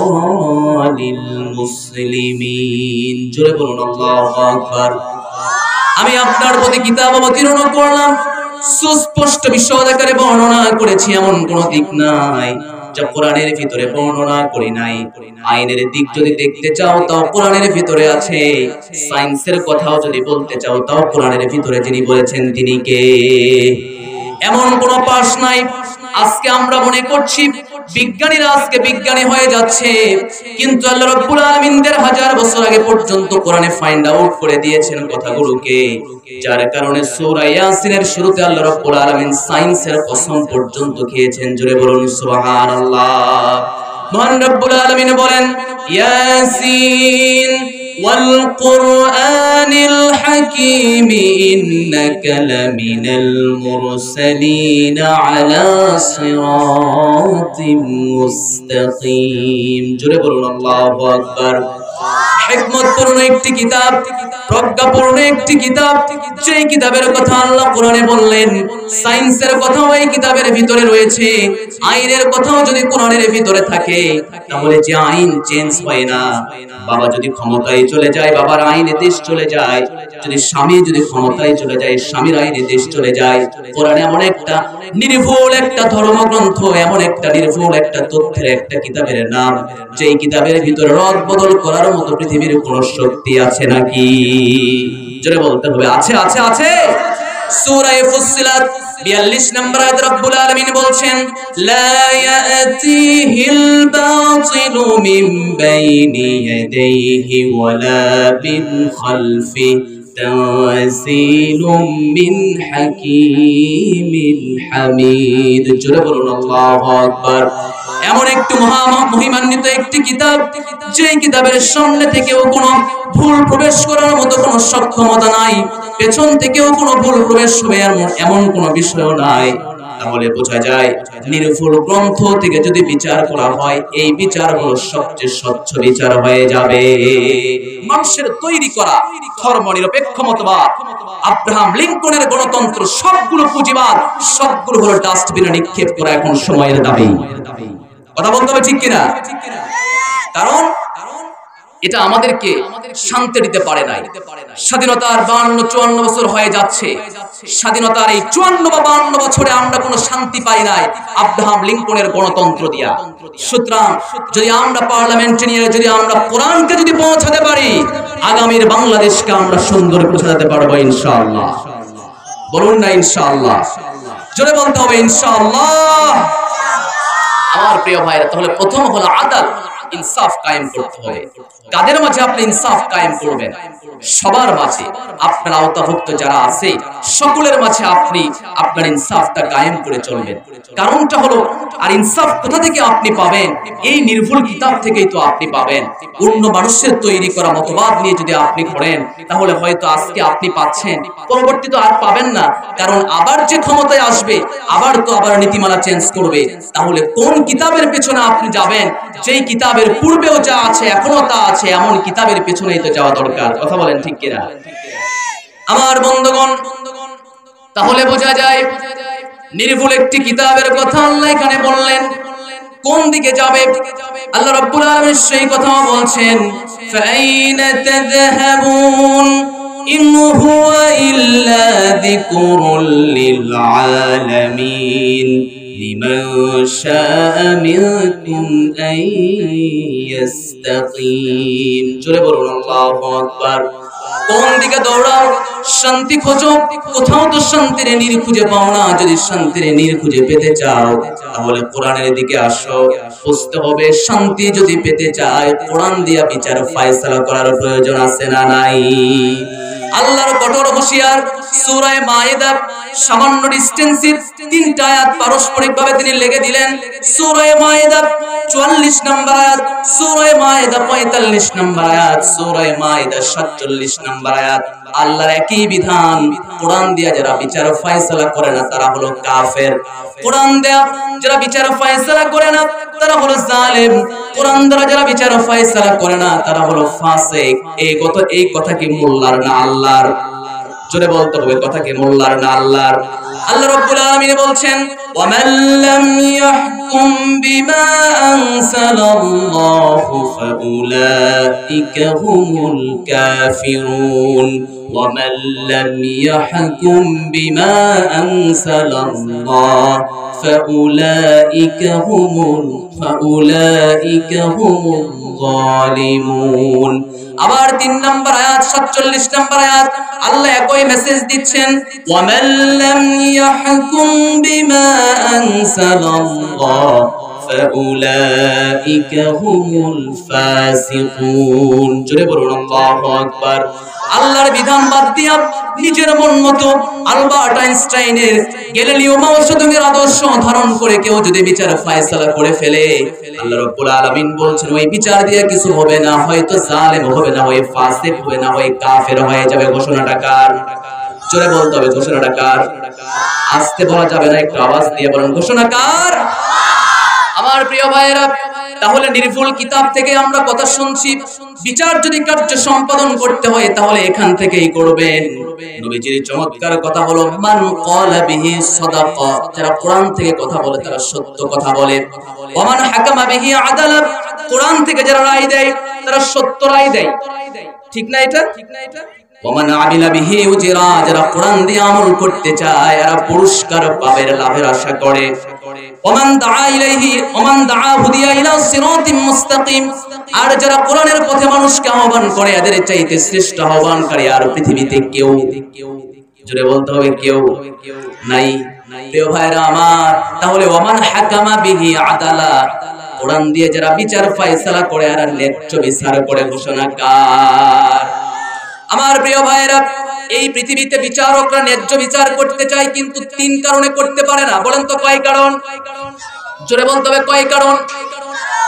لِلْمُسْلِمِينَ। জোরে বলুন আল্লাহু আকবার। আমি আপনার প্রতি কিতাব অবতীর্ণ করলাম, সুস্পষ্ট বিশদ আকারে বর্ণনা করেছি, এমন কোন দিক নাই যা কোরআনের ভিতরে বর্ণনা করি নাই। আইনের দিক যদি দেখতে চাও, তাও কোরআনের ভিতরে আছে। সায়েন্সের কথাও যদি বলতে চাও, তাও কোরআনের ভিতরে যিনি বলেছেন তিনি কে? এমন কোন পাশ নাই। আজকে আমরা মনে করছি বিজ্ঞানীরা আজকে বিজ্ঞানী হয়ে যাচ্ছে, কিন্তু আল্লাহ রাব্বুল আলামিন 1000 বছর আগে পর্যন্ত কোরআনে ফাইন্ড আউট করে দিয়েছেন কথাগুলোকে, যার কারণে সূরা ইয়াসিনের শুরুতে আল্লাহ রাব্বুল আলামিন সায়েন্সের কসম পর্যন্ত খেয়েছেন। জোরে বলুন সুবহানাল্লাহ। মহান রাব্বুল আলামিন বলেন, ইয়াসিন ওয়াল কুরআনিল হাকীম ইন্নাকা লামিনাল মুরসালিন আলা সিরাতিম মুস্তাকিম। জোরে বলুন আল্লাহু আকবার। হিকমতপূর্ণ একটি কিতাব, প্রজ্ঞাপূর্ণ একটি কিতাব, যেই কিতাবের কথা আল্লাহ কোরআনে বললেন, সায়েন্সের কথাও এই কিতাবের ভিতরে রয়েছে। আইনের কথাও যদি কোরআনের ভিতরে থাকে, তাহলে যে আইন চেঞ্জ হয় না। বাবা যদি ক্ষমতায় চলে যায়, বাবার আইনে দেশ চলে যায়। যদি স্বামী যদি ক্ষমতায় চলে যায়, স্বামীর আইনে দেশ চলে যায়। কোরআন এমন একটা নির্ভুল একটা ধর্মগ্রন্থ, এমন একটা নির্ভুল একটা তথ্যের একটা কিতাবের নাম, যেই কিতাবের ভিতরে রদ বদল করার মতো পৃথিবীর কোন শক্তি আছে নাকি? জোরে বলতে হবে, আছে আছে আছে। সূরা ফুসসিলাত 42 নম্বর আয়াত রব্বুল আলামিন বলছেন, লা ইয়াতিহিল বাতিলু মিন বাইনি ইয়াদাইহি ওয়ালা বিন খালফি তানজিলুম মিন হাকীমিন হামিদ। জোরে বলুন আল্লাহু আকবার। এমন একটি মহিমান্বিত একটি কিতাব, যে কিতাবের সামনে থেকেও কোনো ভুল প্রবেশ করার মতো কোনো সক্ষমতা নাই, পেছন থেকেও কোনো ভুল প্রবেশ হবে এমন কোনো বিষয় নাই। তাহলে বোঝা যায় নির্ভুল গ্রন্থ থেকে যদি বিচার করা হয়, এই বিচার হলো সবচেয়ে স্বচ্ছ বিচার হয়ে যাবে। মানুষের তৈরি করা ধর্মনিরপেক্ষ মতবাদ, আব্রাহাম লিঙ্কনের গণতন্ত্র, সবগুলো পুঁজিবাদ, সবগুলো হলো ডাস্টবিনে নিক্ষেপ করা এখন সময়ের দাবি। কথা বলতে হবে ঠিক কিনা? কারণ এটা আমাদেরকে শান্তি দিতে পারে নাই। স্বাধীনতার 52-54 বছর হয়ে যাচ্ছে, স্বাধীনতার এই 54 বা 52 বছরে আমরা কোনো শান্তি পাই নাই আব্রাহাম লিঙ্কনের গণতন্ত্র দিয়া। সুতরাং যদি আমরা পার্লামেন্টে নিয়ে যদি আমরা কোরআনকে যদি পৌঁছাতে পারি, আগামীর বাংলাদেশকে আমরা সুন্দর করে সাজাতে পারবো ইনশাআল্লাহ। বলুন না ইনশাআল্লাহ, জোরে বলতে হবে ইনশাআল্লাহ। আমার প্রিয় ভাইরা, তাহলে প্রথম হলো আদাল, ইনসাফ কায়েম করতে হবে। কাদের মাঝে আপনি ইনসাফ কায়েম করবেন? সবার মাঝে, আপনার আওতাভুক্ত যারা আছে সকলের মাঝে আপনি আপনার ইনসাফটা কায়েম করে চলবেন। কারণটা হলো, আর ইনসাফ কোথা থেকে আপনি পাবেন? এই নির্ভুল কিতাব থেকেই তো আপনি পাবেন। অন্য মানুষের তৈরি করা মতবাদ নিয়ে যদি আপনি করেন, তাহলে হয়তো আজকে আপনি পাচ্ছেন, পরবর্তীতে আর পাবেন না। কারণ আবার যে ক্ষমতায় আসবে, আবার নীতিমালা চেঞ্জ করবে। তাহলে কোন কিতাবের পেছনে আপনি যাবেন? যেই কিতাবের পূর্বেও যা আছে এখনো তা আছে, এমন কিতাবের পেছনেই তো যাওয়া দরকার। কথা বলেন ঠিক কিনা? আমার বন্ধুগণ, তাহলে বোঝা যায় নির্ভুল একটি কিতাবের কথা আল্লাহ এখানে বললেন। কোন দিকে যাবে? আল্লাহ রাব্বুল আলামিন সেই কথা বলছেন, ফাইনা তাযহাবুন ইন হুয়া ইল্লা যিকরুল লিল আলামিন লিমান শাআ মিনকুম আন ইস্তাকিম। জোরে বলুন আল্লাহু আকবার। কোন দিকে দৌড়াও? শান্তি খোঁজো, কোথাও তো শান্তির নীড় খুঁজে পাও না। যদি শান্তির নীড় খুঁজে পেতে চাও, তাহলে কোরআনের দিকে আসো। বুঝতে হবে, শান্তি যদি পেতে চাই, কোরআন দিয়া বিচার ফয়সালা করার প্রয়োজন আছে না নাই? আল্লাহর কঠোর হুঁশিয়ার। সূরা মায়েদা সামান্য ডিস্টেন্সের 3টা আয়াত পারস্পরিকভাবে তিনি লেগে দিলেন। সূরা মায়েদা 44 নম্বর আয়াত, সূরা মায়েদা 45 নম্বর আয়াত, সূরা মায়েদা 47 নম্বর আয়াত। আল্লাহর একই বিধান। কোরআন দিয়া যারা বিচার ফয়সালা করে না, তারা হলো কাফের। কোরআন দিয়া যারা বিচার ফয়সালা করে না, তারা হলো জালেম। কোরআন দ্বারা যারা বিচার ফয়সালা করে না, তারা হলো ফাসিক। এই কথা কি মোল্লার না আল্লাহর? জোরে বলতে হবে, কথা কি মোল্লার না আল্লাহর? আল্লাহ রাব্বুল আলামিন বলছেন, ওয়া মান লাম ইয়াহকুম বিমা আনসালাল্লাহু ফাউলাইকা হুমুল কাফিরুন। ওয়া মান লাম ইয়াহকুম বিমা আনসালাল্লাহু ফাউলাইকা হুমুল যালিমুন। আবার 3 নম্বর আয়াত 47 নম্বর আয়াত আল্লাহ একই মেসেজ দিচ্ছেন, ওয়া মান লাম ইয়াহকুম বিমা আনসালাল্লাহু ফাউলাইকা হুমুল ফাসিকুন। জোরে বলুন আল্লাহু আকবার। আল্লাহর বিধান বাদ দিয়া নিজের মন মতো আলবার্ট আইনস্টাইনের গ্যালিলিও মাউসুদের আদর্শ ধারণ করে কেউ যদি বিচার ফয়সালা করে ফেলে, আল্লাহ রাব্বুল আলামিন বলছেন ওই বিচার দিয়ে কিছু হবে না। হয়তো জালেম হবে না, হয় ফাসিক হবে না, হয় কাফের হয়ে যাবে। ঘোষণাটা কার? জোরে বলতে হবে, ঘোষণাটা কার? আস্তে বলা যাবে না, একটু আওয়াজ দিয়ে বলেন, ঘোষণা কার? আমার প্রিয় ভাইয়েরা, তাহলে নির্ভুল কিতাব থেকে আমরা কথা শুনছি। বিচার যদি কার্য সম্পাদন করতে হয়, তাহলে এখান থেকেই করবেন। নবীজির চমৎকার কথা হলো, মান ক্বালা বিহি সাদাকা। যারা কোরআন থেকে কথা বলে তারা সত্য কথা বলে। ওয়া মান হাকামা বিহি আদালা। কোরআন থেকে যারা রায় দেয় তারা সত্য রায় দেয়। ঠিক না এটা? ওমান আমিলা বিহি উজরা। যারা কোরআন দিয়ে আমল করতে চায়, এরা পুরস্কার পাবে, লাভের আশা করে। ওমান দাআ ইলাইহি ওমান দাআ হুদিয়া ইলা সিরাতিম মুস্তাকিম। আর যারা কোরআনের পথে মানুষকে আহ্বান করে, এদের চাইতে শ্রেষ্ঠ আহ্বানকারী আর পৃথিবীতে কেউ, জোরে বলতে হবে, কেউ নাই। প্রিয় ভাইরা আমার, তাহলে ওমান হাকামা বিহি আদালা। কোরআন দিয়ে যারা বিচার ফয়সালা করে, আর ন্যায্য বিচার করে, ঘোষণা কার? আমার প্রিয় ভাইরা, এই পৃথিবীতে বিচারকরা ন্যায্য বিচার করতে চায়, কিন্তু 3 কারণে করতে পারে না। বলেন তো কয় কারণ? জোরে বলতে হবে কয় কারণ?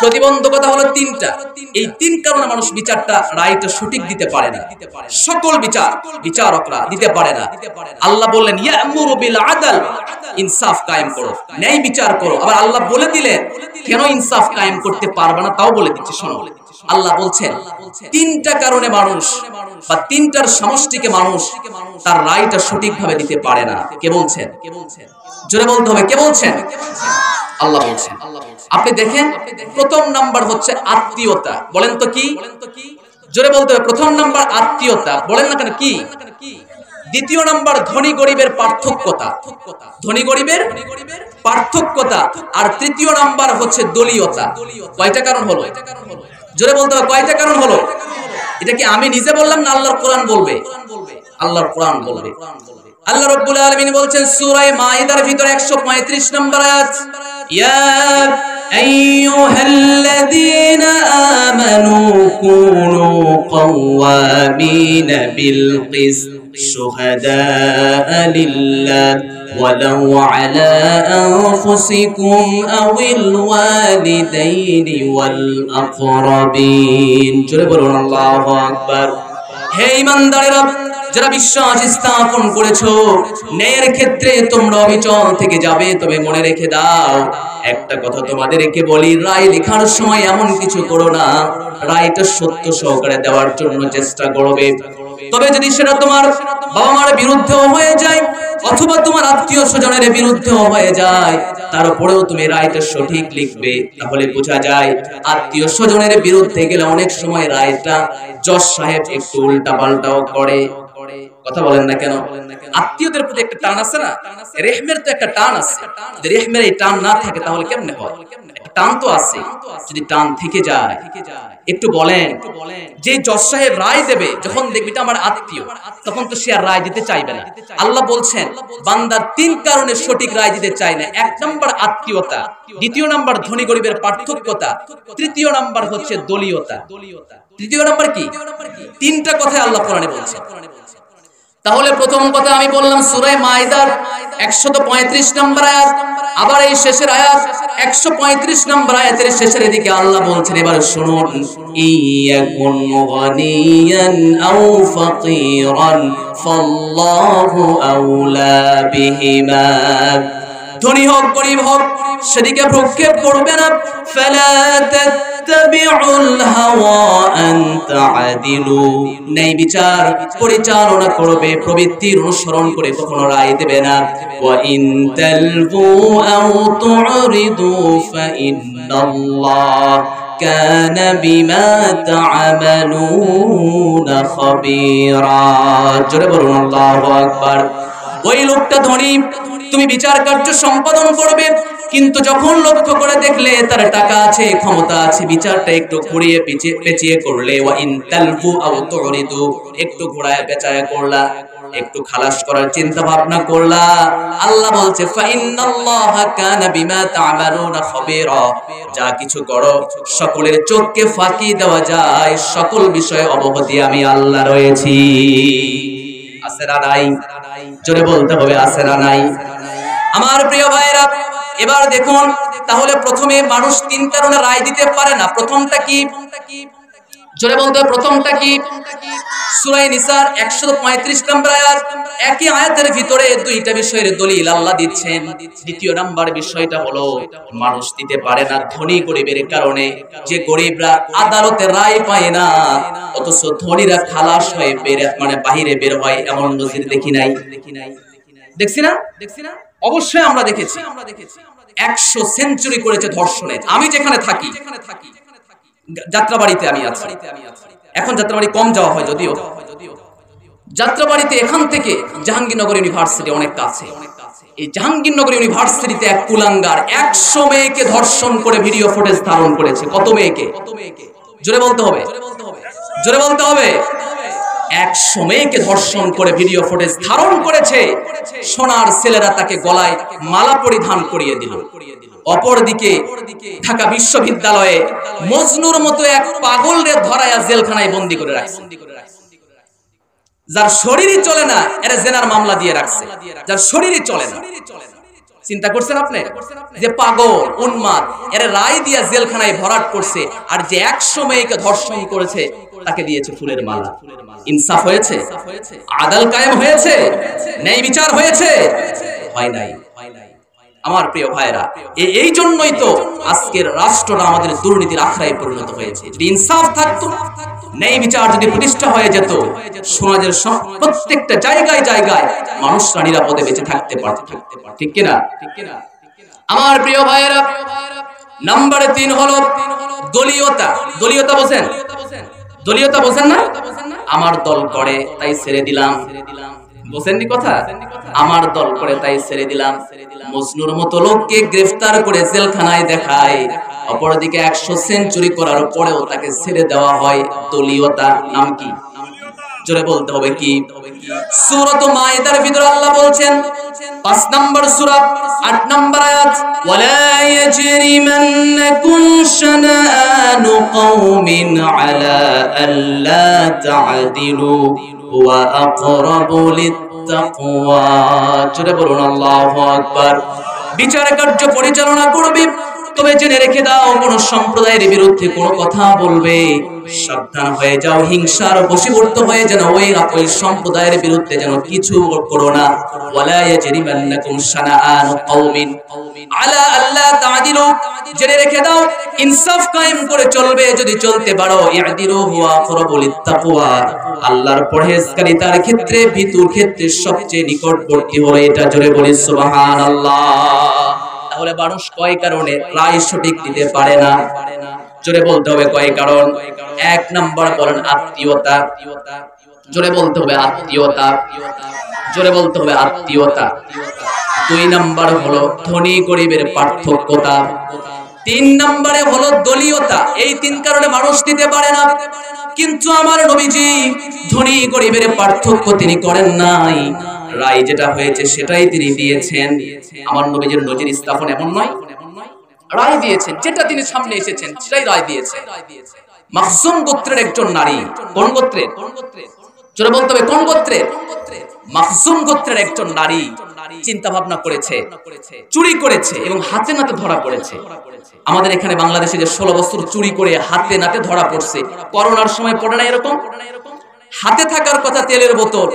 প্রতিবন্ধকতা হলো তিনটা। এই তিন কারণে মানুষ বিচারটা রায়টা সঠিক দিতে পারে না। সকল বিচারকরা দিতে পারে না। আল্লাহ বললেন ইয়ামুরু বিল আদল, ইনসাফ কায়েম করো, ন্যায় বিচার করো। আবার আল্লাহ বলে দিলেন কেন ইনসাফ কায়েম করতে পারবে না, তাও বলে দিচ্ছে। শোনো, আল্লাহ বলছেন তিনটা কারণে মানুষ বা তিনটার সমষ্টিকে মানুষ তার রায়টা সঠিকভাবে দিতে পারে না। কে বলছেন? জোরে বলতে হবে, কে বলছেন? আল্লাহ বলছেন। আপনি দেখেন, প্রথম নাম্বার হচ্ছে আত্মীয়তা। বলেন তো কি? জোরে বলতে হবে। প্রথম নাম্বার আত্মীয়তা, বলেন না কেন কি? দ্বিতীয় নাম্বার ধনী গরিবের পার্থক্যতা, ধনী গরিবের পার্থক্যতা। আর তৃতীয় নাম্বার হচ্ছে দলীয়তা। কয়টা কারণ হলো? জোরে বলতে হবে, কয়টা কারণ হলো? এটা কি আমি নিজে বললাম না আল্লাহর কোরআন বলবে? আল্লাহর কোরআন বলবে। আল্লাহ রাব্বুল আলামিন বলছেন সূরা মাইদার ভিতরে 135 নম্বর আয়াত, ইয়া আইয়ুহাল্লাযীনা আমানু কুনু কাওয়ামিনা বিল কিসত শুহাদাআ লিল্লাহ ওয়ালাউ আলা আনফুসিকুম আওিল ওয়ালিদাইনি ওয়াল আকরাবিন। জোরে বলুন আল্লাহু আকবার। হে ঈমানদারেরা, যারা বিশ্বাস স্থাপন করেছো, ন্যায়ের ক্ষেত্রে তোমরা অবিচল থেকে যাবে। তবে মনে রেখে দাও, একটা কথা তোমাদেরকে বলি, রায় লেখার সময় এমন কিছু করো না, রায়টা সত্য সহকারে দেওয়ার জন্য চেষ্টা করবে। তবে যদি সেটা তোমার বাবা মার বিরুদ্ধেও হয়ে যায় অথবা তোমার আত্মীয় স্বজনের বিরুদ্ধেও হয়ে যায়, তারপরেও তুমি রায়টা সঠিক লিখবে। তাহলে বোঝা যায় আত্মীয় স্বজনের বিরুদ্ধে গেলে অনেক সময় রায়টা জজ সাহেব একটু উল্টা পাল্টাও করে। কথা বলেন না কেন? আত্মীয়দের প্রতি একটা টান আছে না, রেহমের তো একটা টান আছে। যদি রেহমের এই টান না থাকে তাহলে কেমনে হয়? টান তো আছে। যদি টান থেকে যায়, একটু বলেন, যে জজ সাহেব রায় দেবে, যখন দেখবি এটা আমার আত্মীয়, তখন তো সে আর রায় দিতে চাইবে না। আল্লাহ বলছেন বান্দা তিন কারণে সঠিক রায় দিতে চায় না। এক নাম্বার আত্মীয়তা, দ্বিতীয় নাম্বার ধনী গরিবের পার্থক্যতা, তৃতীয় নাম্বার হচ্ছে দলীয়তা। তৃতীয় নাম্বার কি? তিনটা কথা আল্লাহ কোরআনে বলছেন। তাহলে প্রথম কথা আমি বললাম সূরা মাইদার 135 নম্বর আয়াত। আবার এই শেষের আয়াত 135 নম্বর আয়াতের শেষের দিকে আল্লাহ বলছেন, এবার শুনুন, ইয়াকুন গানিয়ান আও ফাকিরান ফাল্লাহু আওলা বিহিমা। ধনী হোক গরিব হোক সেদিকে ভ্রুক্ষেপ করবে না। ফালা তাত্তাবিউল হাওয়া আন তা'দিলু, ন্যায় বিচার পরিচালনা করবে, প্রবৃত্তির অনুসরণ করে কখনো রায় দেবে না। ওয়া ইন তালবু আও তু'রিদু ফা ইন্নাল্লাহ কানা বিমা তা'মালুনা খাবীরা। জোরে বলুন আল্লাহু আকবার। ওই লোকটা ধনী, তুমি বিচার কার্য সম্পাদন করবে, কিন্তু যখন লক্ষ্য করে দেখলে তার টাকা আছে, ক্ষমতা আছে, বিচারটা একটু ঘুরিয়ে পেঁচিয়ে করলে, ওয়া ইন তালফু আও তুরিদু, একটু ঘোরায় পেঁচায় করলা, একটু খালাস করার চিন্তা ভাবনা করলা, আল্লাহ বলছে ফা ইন্নাল্লাহা কানা বিমা তা'মালুনা খাবীরা, যা কিছু করো সকলের চোখকে ফাঁকি দেওয়া যায়, সকল বিষয়ে অবগতি আমি আল্লাহ রয়েছি। আছে না নাই? জোরে বলতে হবে, আছে না নাই? আমার প্রিয় ভাইরা, এবার দেখুন, তাহলে প্রথমে মানুষ তিন কারণে রায় দিতে পারে না। প্রথমটা কি? জোরে বলতে হবে, প্রথমটা কি? সূরা নিসার 135 নম্বর আয়াত। একই আয়াতের ভিতরে দুইটা বিষয়ের দলিল আল্লাহ দিচ্ছেন। দ্বিতীয় নাম্বার বিষয়টা হলো মানুষ দিতে পারে না ধনী গরিবের কারণে। যে গরিবরা আদালতে রায় পায় না, অথচ ধনীরা খালাস হয়ে বাহিরে বের হয়, এমন নজির দেখি নাই? দেখছি না? অবশ্যই আমরা দেখেছি। 100 সেঞ্চুরি করেছে ধর্ষণে। আমি যেখানে থাকি, যাত্রাবাড়িতে আমি আছি, এখন যাত্রাবাড়ি কম যাওয়া হয় যদিও, যাত্রাবাড়িতে এখান থেকে জাহাঙ্গীরনগর ইউনিভার্সিটি অনেক কাছে। এই জাহাঙ্গীরনগর ইউনিভার্সিটিতে এক কুলাঙ্গার 100 মেয়েকে ধর্ষণ করে ভিডিও ফুটেজ ধারণ করেছে। কত মেয়েকে? জোরে বলতে হবে, জোরে বলতে হবে। 100 মেয়েকে ধর্ষণ করে ভিডিও ফুটেজ ধারণ করেছে। সোনার ছেলেরা তাকে গলায় মালা পরিধান করিয়ে দিল। অপরদিকে ঢাকা বিশ্ববিদ্যালয়ে মজনুর মতো এক পাগলরে ধরায়া জেলখানায় বন্দী করে রাখছে। যার শরীরই চলে না, এর জেনার মামলা দিয়ে রাখছে, যার শরীরই চলে না। চিন্তা করছেন আপনি যে পাগল উন্মাদ এর রায় দিয়া জেলখানায় ভরাট করছে, আর যে 100 মেয়েকে ধর্ষণ করেছে তাকে দিয়েছে ফুলের মালা। ইনসাফ হয়েছে? আদাল কায়েম হয়েছে? ন্যায় বিচার হয়েছে? হয় নাই। আমার প্রিয় ভাইরা, এই জন্যই তো আজকের রাষ্ট্রটা আমাদের দুর্নীতির আখড়ায় পরিণত হয়েছে। যদি ইনসাফ থাকতো, ন্যায় বিচার যদি প্রতিষ্ঠা হয়ে যেত, সমাজের প্রত্যেকটা জায়গায় জায়গায় মানুষরা নিরাপদে বেঁচে থাকতে পারত। ঠিক কিনা? আমার প্রিয় ভাইরা, নাম্বার 3 হলো দলীয়তা। দলীয়তা বোঝেন? দলীয়তা বোঝেন না? আমার দল করে তাই ছেড়ে দিলাম। বোঝেননি কথা? আমার দল করে তাই ছেড়ে দিলাম। মজনুর মতো লোককে গ্রেফতার করে জেলখানায় দেখায়, অপরদিকে 100 সেঞ্চুরি করার পরেও তাকে ছেড়ে দেওয়া হয়। দলীয়তা। নাম কি? জোরে বলতে হবে কি? সূরাত মায়েদার ভিতরে আল্লাহ বলছেন 5 নম্বর সূরা 8 নম্বর আয়াত, ওয়ালা ইয়াজরিমান্নাকুম শানাআনু কওমিন আলা আল্লা তা'দিলু ওয়া আকরাবু লিত-তাকওয়া। জোরে বলুন আল্লাহু আকবার। বিচার কার্য পরিচালনা করবে, তবে জেনে রেখে দাও, কোন সম্প্রদায়ের বিরুদ্ধে কোন কথা বলবে, সাবধান হয়ে যাও, হিংসার বশীভূত হয়ে যেন ওই সম্প্রদায়ের বিরুদ্ধে যেন কিছু করো না। ওয়ালা ইয়াজরিমান্নাকুম শানাআনু কওমিন আলা আল্লা তা'দিলু, জেনে রেখে দাও, ইনসাফ কায়েম করে চলবে যদি চলতে পারো। ইয়াদিলু হুয়া আকরাবু লিত-তাকওয়া, আল্লাহর পরহেজগারিতার ক্ষেত্রে, ভীতুর ক্ষেত্রে সবচেয়ে নিকটবর্তী হলো এটা। জোরে বলি সুবহানাল্লাহ। তাহলে মানুষ কয় কারণে রায় সঠিক দিতে পারে না? জোরে বলতে হবে কয় কারণ? 1 নাম্বার বলেন আত্মীয়তা। জোরে বলতে হবে আত্মীয়তা। জোরে বলতে হবে আত্মীয়তা। 2 নাম্বার হলো ধনী গরিবের পার্থক্যতা। 3 নম্বরে হলো দলীয়তা। এই 3 কারণে মানুষ দিতে পারে না। কিন্তু আমার নবীজি ধনী গরিবের পার্থক্য তিনি করেন নাই। রায় যেটা হয়েছে সেটাই তিনি দিয়েছেন। আমার নবীজির নজির স্থাপন এমন নয়, রায় দিয়েছেন, যেটা তিনি সামনে এসেছেন সেটাই রায় দিয়েছেন। মাখজুম গোত্রের একজন নারী, কোন গোত্রের? জোরে বলতে হবে কোন গোত্রের? মাখজুম গোত্রের একজন নারী চিন্তা ভাবনা করেছে, চুরি করেছে এবং হাতে নাতে ধরা পড়েছে। আমাদের এখানে বাংলাদেশে যে 16 বছর চুরি করে হাতে নাতে ধরা পড়ছে, করোনার সময় পড়ে না এরকম? হাতে থাকার কথা তেলের বোতল,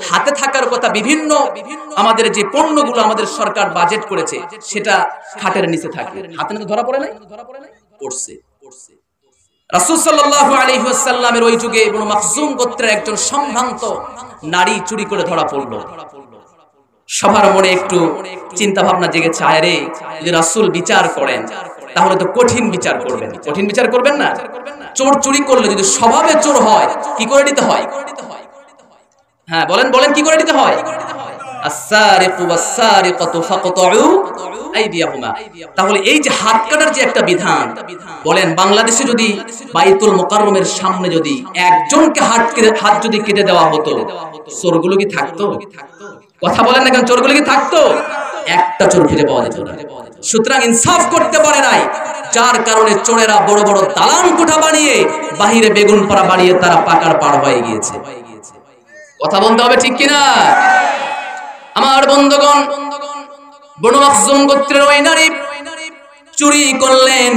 হাতে থাকার কথা বিভিন্ন আমাদের যে পণ্যগুলো আমাদের সরকার বাজেট করেছে সেটা খাটের নিচে থাকে, হাতে নাতে ধরা পড়ে নাই? পড়ছে। রাসূল সাল্লাল্লাহু আলাইহি ওয়াসাল্লামের ওই যুগে ইবনে মাখজুম গোত্রের একজন সম্ভ্রান্ত নারী চুরি করে ধরা পড়ল। সবার মনে একটু চিন্তা ভাবনা জেগেছে, আরে যদি রাসূল বিচার করেন তাহলে তো কঠিন বিচার করবেন। কঠিন বিচার করবেন না? চোর চুরি করলে যদি স্বভাবে চোর হয়, কি করে দিতে হয়? হ্যাঁ বলেন বলেন, কি করে দিতে হয়? আস-সারিকু ওয়াস-সারিকাতু ফাকতাউ আইদিয়াহুমা। তাহলে এই যে হাত কাটার যে একটা বিধান, বলেন বাংলাদেশে যদি বাইতুল মুকাররমের সামনে যদি একজনকে হাত যদি কেটে দেওয়া হতো, চোরগুলো কি থাকতো? কথা বলেন না কেন? চোরগুলো কি থাকতো? একটা চোর খুঁজে পাওয়া যেত না। সুতরাং ইনসাফ করতে পারে নাই, যার কারণে চোরেরা বড় বড় দালান কোঠা বানিয়ে বাহিরে বেগুন পাড়া বানিয়ে তারা পাকার পার হয়ে গিয়েছে। কথা বলতে হবে ঠিক কিনা? আমার বন্ধুগণ, বনু মাখজুম গোত্রের ওই নারী চুরি করলেন।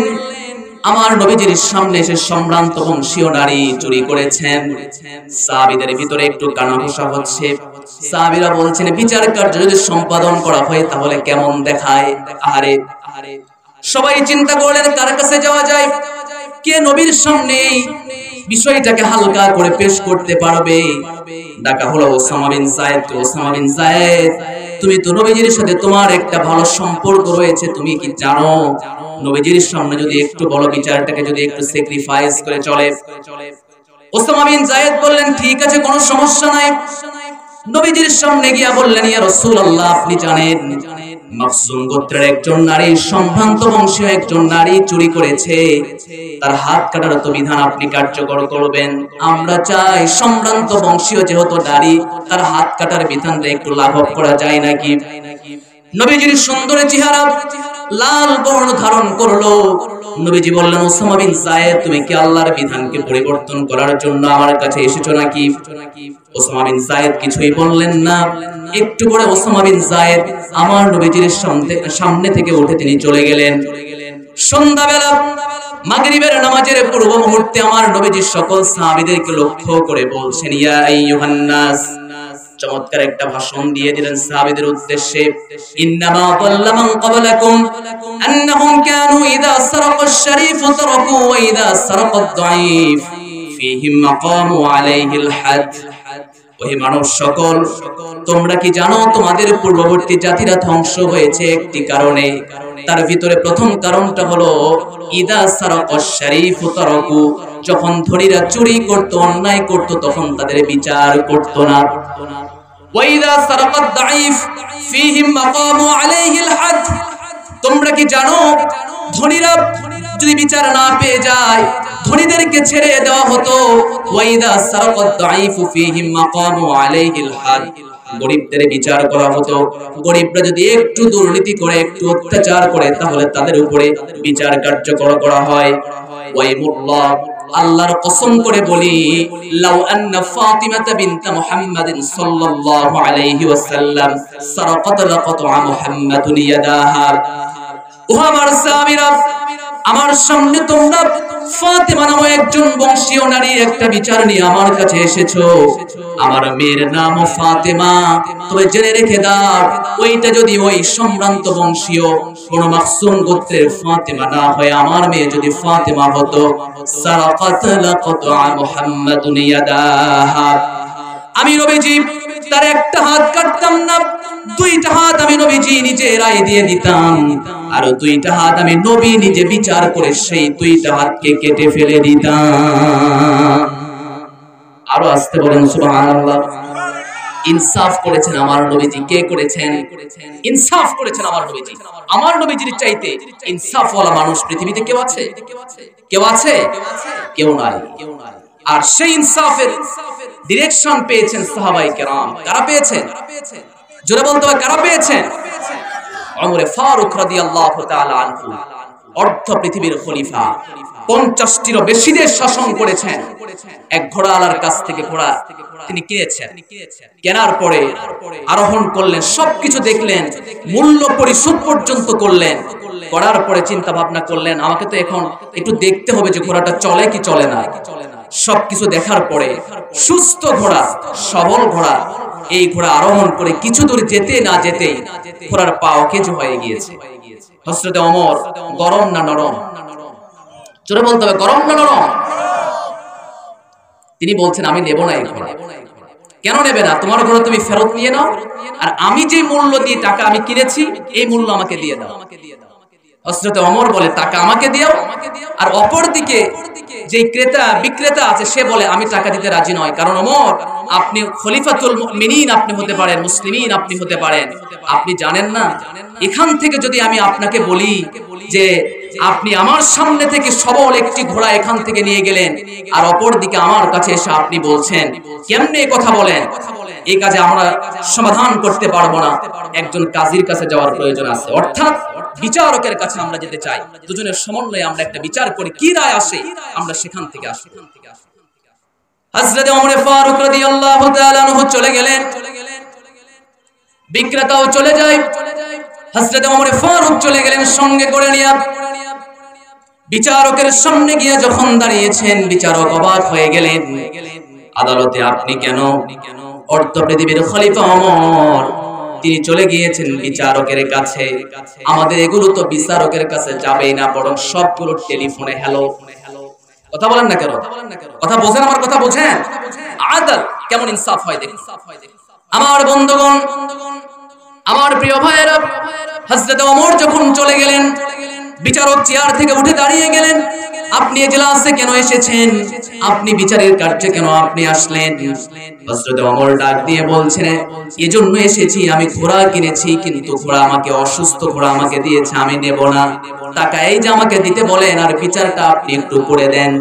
আমার নবীজির সামনে এসে সম্ভ্রান্ত বংশীয় নারী চুরি করেছেন। সাহাবীদের ভিতরে একটু কানাঘুষা হচ্ছে। সাহাবীরা বলছেন, বিচার কার্য যদি সম্পাদন করা হয় তাহলে কেমন দেখায়? আরে সবাই চিন্তা করলেন কার কাছে যাওয়া যায়, কে নবীর সামনে বিষয়টাকে হালকা করে পেশ করতে পারবে। ডাকা হলো Osama bin Zayed. Osama bin Zayed, তুমি তো নবীজির সাথে তোমার একটা ভালো সম্পর্ক রয়েছে, তুমি কি জানো নবীজির সামনে যদি একটু বড় বিচারটাকে যদি একটু স্যাক্রিফাইস করে চলে? ওসামা বিন যায়েদ বললেন, ঠিক আছে, কোনো সমস্যা নাই। নবীজির সামনে গিয়া বললেন, ইয়া রাসূলুল্লাহ, আপনি জানেন মাখজুম গোত্রের একজন নারী, সম্ভ্রান্ত বংশীয় একজন নারী চুরি করেছে, তার হাত কাটার তো বিধান আপনি কার্যকর করবেন। আমরা চাই সম্ভ্রান্ত বংশীয় যেহেতু নারী, তার হাত কাটার বিধানটা একটু লাঘব করা যায় নাকি? নবীজির সুন্দর চেহারা লাল বর্ণ ধারণ করলো। নবীজি বললেন, ওসামা বিন যায়েদ, তুমি কি আল্লাহর বিধানকে পরিবর্তন করার জন্য আমার কাছে এসেছো নাকি? ওসামা বিন যায়েদ কিছুই বললেন না। একটু পরে ওসামা বিন যায়েদ আমার নবীজির সামনে থেকে উঠে তিনি চলে গেলেন। সন্ধ্যাবেলা মাগরিবের নামাজের পূর্ব মুহূর্তে আমার নবীজি সকল সাহাবীদেরকে লক্ষ্য করে বলছেন, ইয়া আইয়ুহান নাস, চমৎকার একটা ভাষণ দিয়ে দিলেন সাহাবীদের উদ্দেশ্যে। ইন্নামা দাল্লা মান ক্বাবলাকুম আন্নাহুম কানু ইযা সারাকা আশ-শারীফ তারাকু ওয়া ইযা সারাকা আদ-দাঈফ ফীহিম মাকামু আলাইহিল হাদ। ওহে মানুষ সকল, তোমরা কি জানো তোমাদের পূর্ববর্তী জাতিরা ধ্বংস হয়েছে একটি কারণে। তার ভিতরে প্রথম কারণটা হলো ইযা সারাকা আশ-শারীফ তারাকু, যখন ধনীরা চুরি করত, অন্যায় করত, তখন তাদের বিচার করত না। ওয়া ইযা সারাকা আদ-দাঈফ ফীহিম মাকামু আলাইহিল হাদ, তোমরা কি জানো ধনীরা যদি বিচার না পেয়ে যায়, ধনীদেরকে ছেড়ে দেওয়া হতো। ওয়া ইযা সারাকা আদ-দাঈফ ফীহিম মাকামু আলাইহিল হাদ, গরিবদের বিচার করা হতো। গরিবরা যদি একটু দুর্নীতি করে, একটু অত্যাচার করে, তাহলে তাদের উপরে বিচার কার্যকর করা হয়। ওয়াইমুল্লাহ, আল্লাহর কসম করে বলি, লাউ আন্না ফাতিমাতা বিনত মুহাম্মাদিন সাল্লাল্লাহু আলাইহি ওয়াসাল্লাম সারাকাত লাকাতা মুহাম্মাদুন ইয়াদাহা। ও আমার সাহাবীরা, আমার সামনে তোমরা ফাতিমা নামে একজন বংশীয় নারীর একটা বিচার নিয়ে আমার কাছে এসেছো। আমার মেয়ের নাম ফাতিমা, তবে জেনে রেখে দাও, ওইটা যদি ওই সম্ভ্রান্ত বংশীয় কোন মাসুম গোত্রের ফাতিমা না হয়, আমার মেয়ে যদি ফাতিমা হতো, সারাকাত লাকাতা মুহাম্মাদুন ইয়াদাহা, আমি নবীজি তার একটা হাত কাটতাম না, দুইটা হাত আমি নবীজি নিজে রায় দিয়ে দিতাম, আর দুইটা হাত আমি নবী নিজে বিচার করে সেই দুইটা হাতকে কেটে ফেলে দিতাম। আরো আসতে বলেন সুবহানাল্লাহ। ইনসাফ করেছেন আমার নবীজি। কে করেছেন? ইনসাফ করেছেন আমার নবীজি। আমার নবীজির চাইতে ইনসাফওয়ালা মানুষ পৃথিবীতে কেউ আছে? কেউ আছে? কেউ নাই। আর সেই ইনসাফের ডিরেকশন পেয়েছেন সাহাবায়ে কেরাম। কারা পেয়েছেন? জোরে বলতে হবে, কারা পেয়েছেন? ওমর ফারুক রাদিয়াল্লাহু তাআলা আনহু, অর্ধ পৃথিবীর খলিফা, 50টিরও বেশি দেশ শাসন করেছেন। এক ঘোড়াওয়ালার কাছ থেকে ঘোড়া তিনি কিনেছেন। কেনার পরে আরোহণ করলেন, সবকিছু দেখলেন, মূল্য পরিশোধ পর্যন্ত করলেন। করার পরে চিন্তা ভাবনা করলেন, আমাকে তো এখন একটু দেখতে হবে যে ঘোড়াটা চলে কি চলে না। সবকিছু দেখার পরে সুস্থ ঘোড়া, সবল ঘোড়া, এই ঘোড়া আরোহণ করে কিছু দূর যেতে না যেতেই ঘোড়ার পা অকেজো হয়ে গিয়েছে। হযরত ওমর, গরম না নরম? জোরে বলতে হবে, গরম না নরম? তিনি বলছেন, আমি নেব না এই ঘোড়া। কেন নেবে না? তোমার ঘোড়া তুমি ফেরত নিয়ে নাও, আর আমি যে মূল্য দিয়ে টাকা আমি কিনেছি, এই মূল্য আমাকে দিয়ে দাও। হযরত ওমর বলে, টাকা আমাকে দিও, আর অপর দিকে যে ক্রেতা বিক্রেতা আছে সে বলে, আমি টাকা দিতে রাজি নয়। কারণ ওমর, আপনি খলিফাতুল মুমিনিন আপনি হতে পারেন, মুসলিমিন আপনি হতে পারেন, আপনি জানেন না এখান থেকে যদি আমি আপনাকে বলি যে আপনি আমার সামনে থেকে সবল একটি ঘোড়া এখান থেকে নিয়ে গেলেন, আর অপর দিকে আমার কাছে এসে আপনি বলছেন, কেমনে এই কথা বলেন? এই কাজে আমরা সমাধান করতে পারবো না, একজন কাজীর কাছে যাওয়ার প্রয়োজন আছে। অর্থাৎ বিচারকের কাছে আমরা যেতে চাই, দুজনের সমন্বয়ে আমরা একটা বিচার করি, কি রায় আসে আমরা সেখান থেকে আসি। হযরত ওমর ফারুক রাদিয়াল্লাহু তাআলা আনহু চলে গেলেন, বিক্রেতাও চলে যায়। হযরত ওমর ফারুক চলে গেলেন সঙ্গে করে নিয়ে। বিচারকের সামনে গিয়ে যখন দাঁড়িয়েছেন, বিচারক অবাক হয়ে গেলেন। আদালতে আপনি কেন? অর্ধ পৃথিবীর খলিফা ওমর, তিনি চলে গিয়েছেন বিচারকের কাছে। আমাদের এগুলো তো বিচারকের কাছে যাবেই না, বরং সবগুলো টেলিফোনে হ্যালো। কথা বলেন না কেন? কথা বোঝেন? আমার কথা বোঝেন? আদাল কেমন ইনসাফ হয় দেখুন। আমার বন্ধুগণ, আমার প্রিয় ভাইয়েরা, হযরত ওমর যখন চলে গেলেন, বিচারক চেয়ার থেকে উঠে দাঁড়িয়ে গেলেন। আপনি এজলাসে কেন এসেছেন? আপনি বিচারের কার্যে কেন আপনি আসলেন? হযরত ওমর ডাক দিয়ে বলছেন, এজন্য এসেছি, আমি ঘোড়া কিনেছি, কিন্তু ঘোড়া আমাকে অসুস্থ ঘোড়া আমাকে দিয়েছে, আমি নেব না। টাকা এই যে আমাকে দিতে বলেন, আর বিচারটা আপনি একটু করে দেন।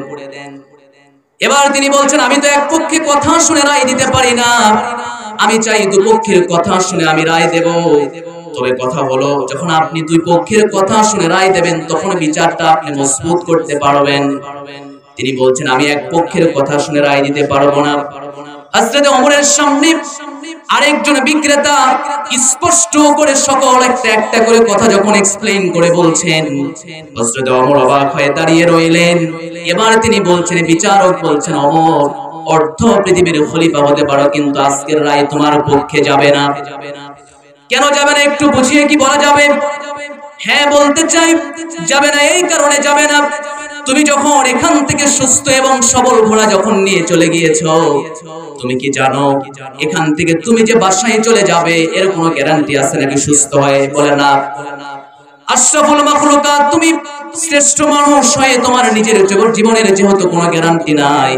এবার তিনি বলছেন, আমি তো এক পক্ষে কথা শুনে রায় দিতে পারি না, আমি চাই দুপক্ষের কথা শুনে আমি রায় দেব। তবে কথা হলো, যখন আপনি দুই পক্ষের কথা শুনে রায় দেবেন তখন বিচারটা আপনি মজবুত করতে পারবেন। তিনি বলছেন আমি এক পক্ষের কথা শুনে রায় দিতে পারবো না। হযরত ওমরের সামনে আরেকজন বিক্রেতা স্পষ্ট করে সকল একটা একটা করে কথা যখন এক্সপ্লেইন করে বলছেন, হযরত ওমর অবাক হয়ে দাঁড়িয়ে রইলেন। এবার তিনি বলছেন, বিচারক বলছেন, ওমর অর্ধ পৃথিবীর খলিফা হতে পারো, কিন্তু আজকের রায় তোমার পক্ষে যাবে না। কেন যাবে না একটু বুঝিয়ে কি বলা যাবে? হ্যাঁ বলতে চাই, যাবে না এই কারণে যাবে না, তুমি যখন এখান থেকে সুস্থ এবং সবল ঘোড়া যখন নিয়ে চলে গিয়েছো, তুমি কি জানো এখান থেকে তুমি যে বাসায় চলে যাবে এর কোনো গ্যারান্টি আছে নাকি সুস্থ হয়ে? বলে না। আশরাফুল মাখলুকাত, তুমি শ্রেষ্ঠ মানুষ হয়ে তোমার নিজের জীবনের যেহেতু কোনো গ্যারান্টি নাই,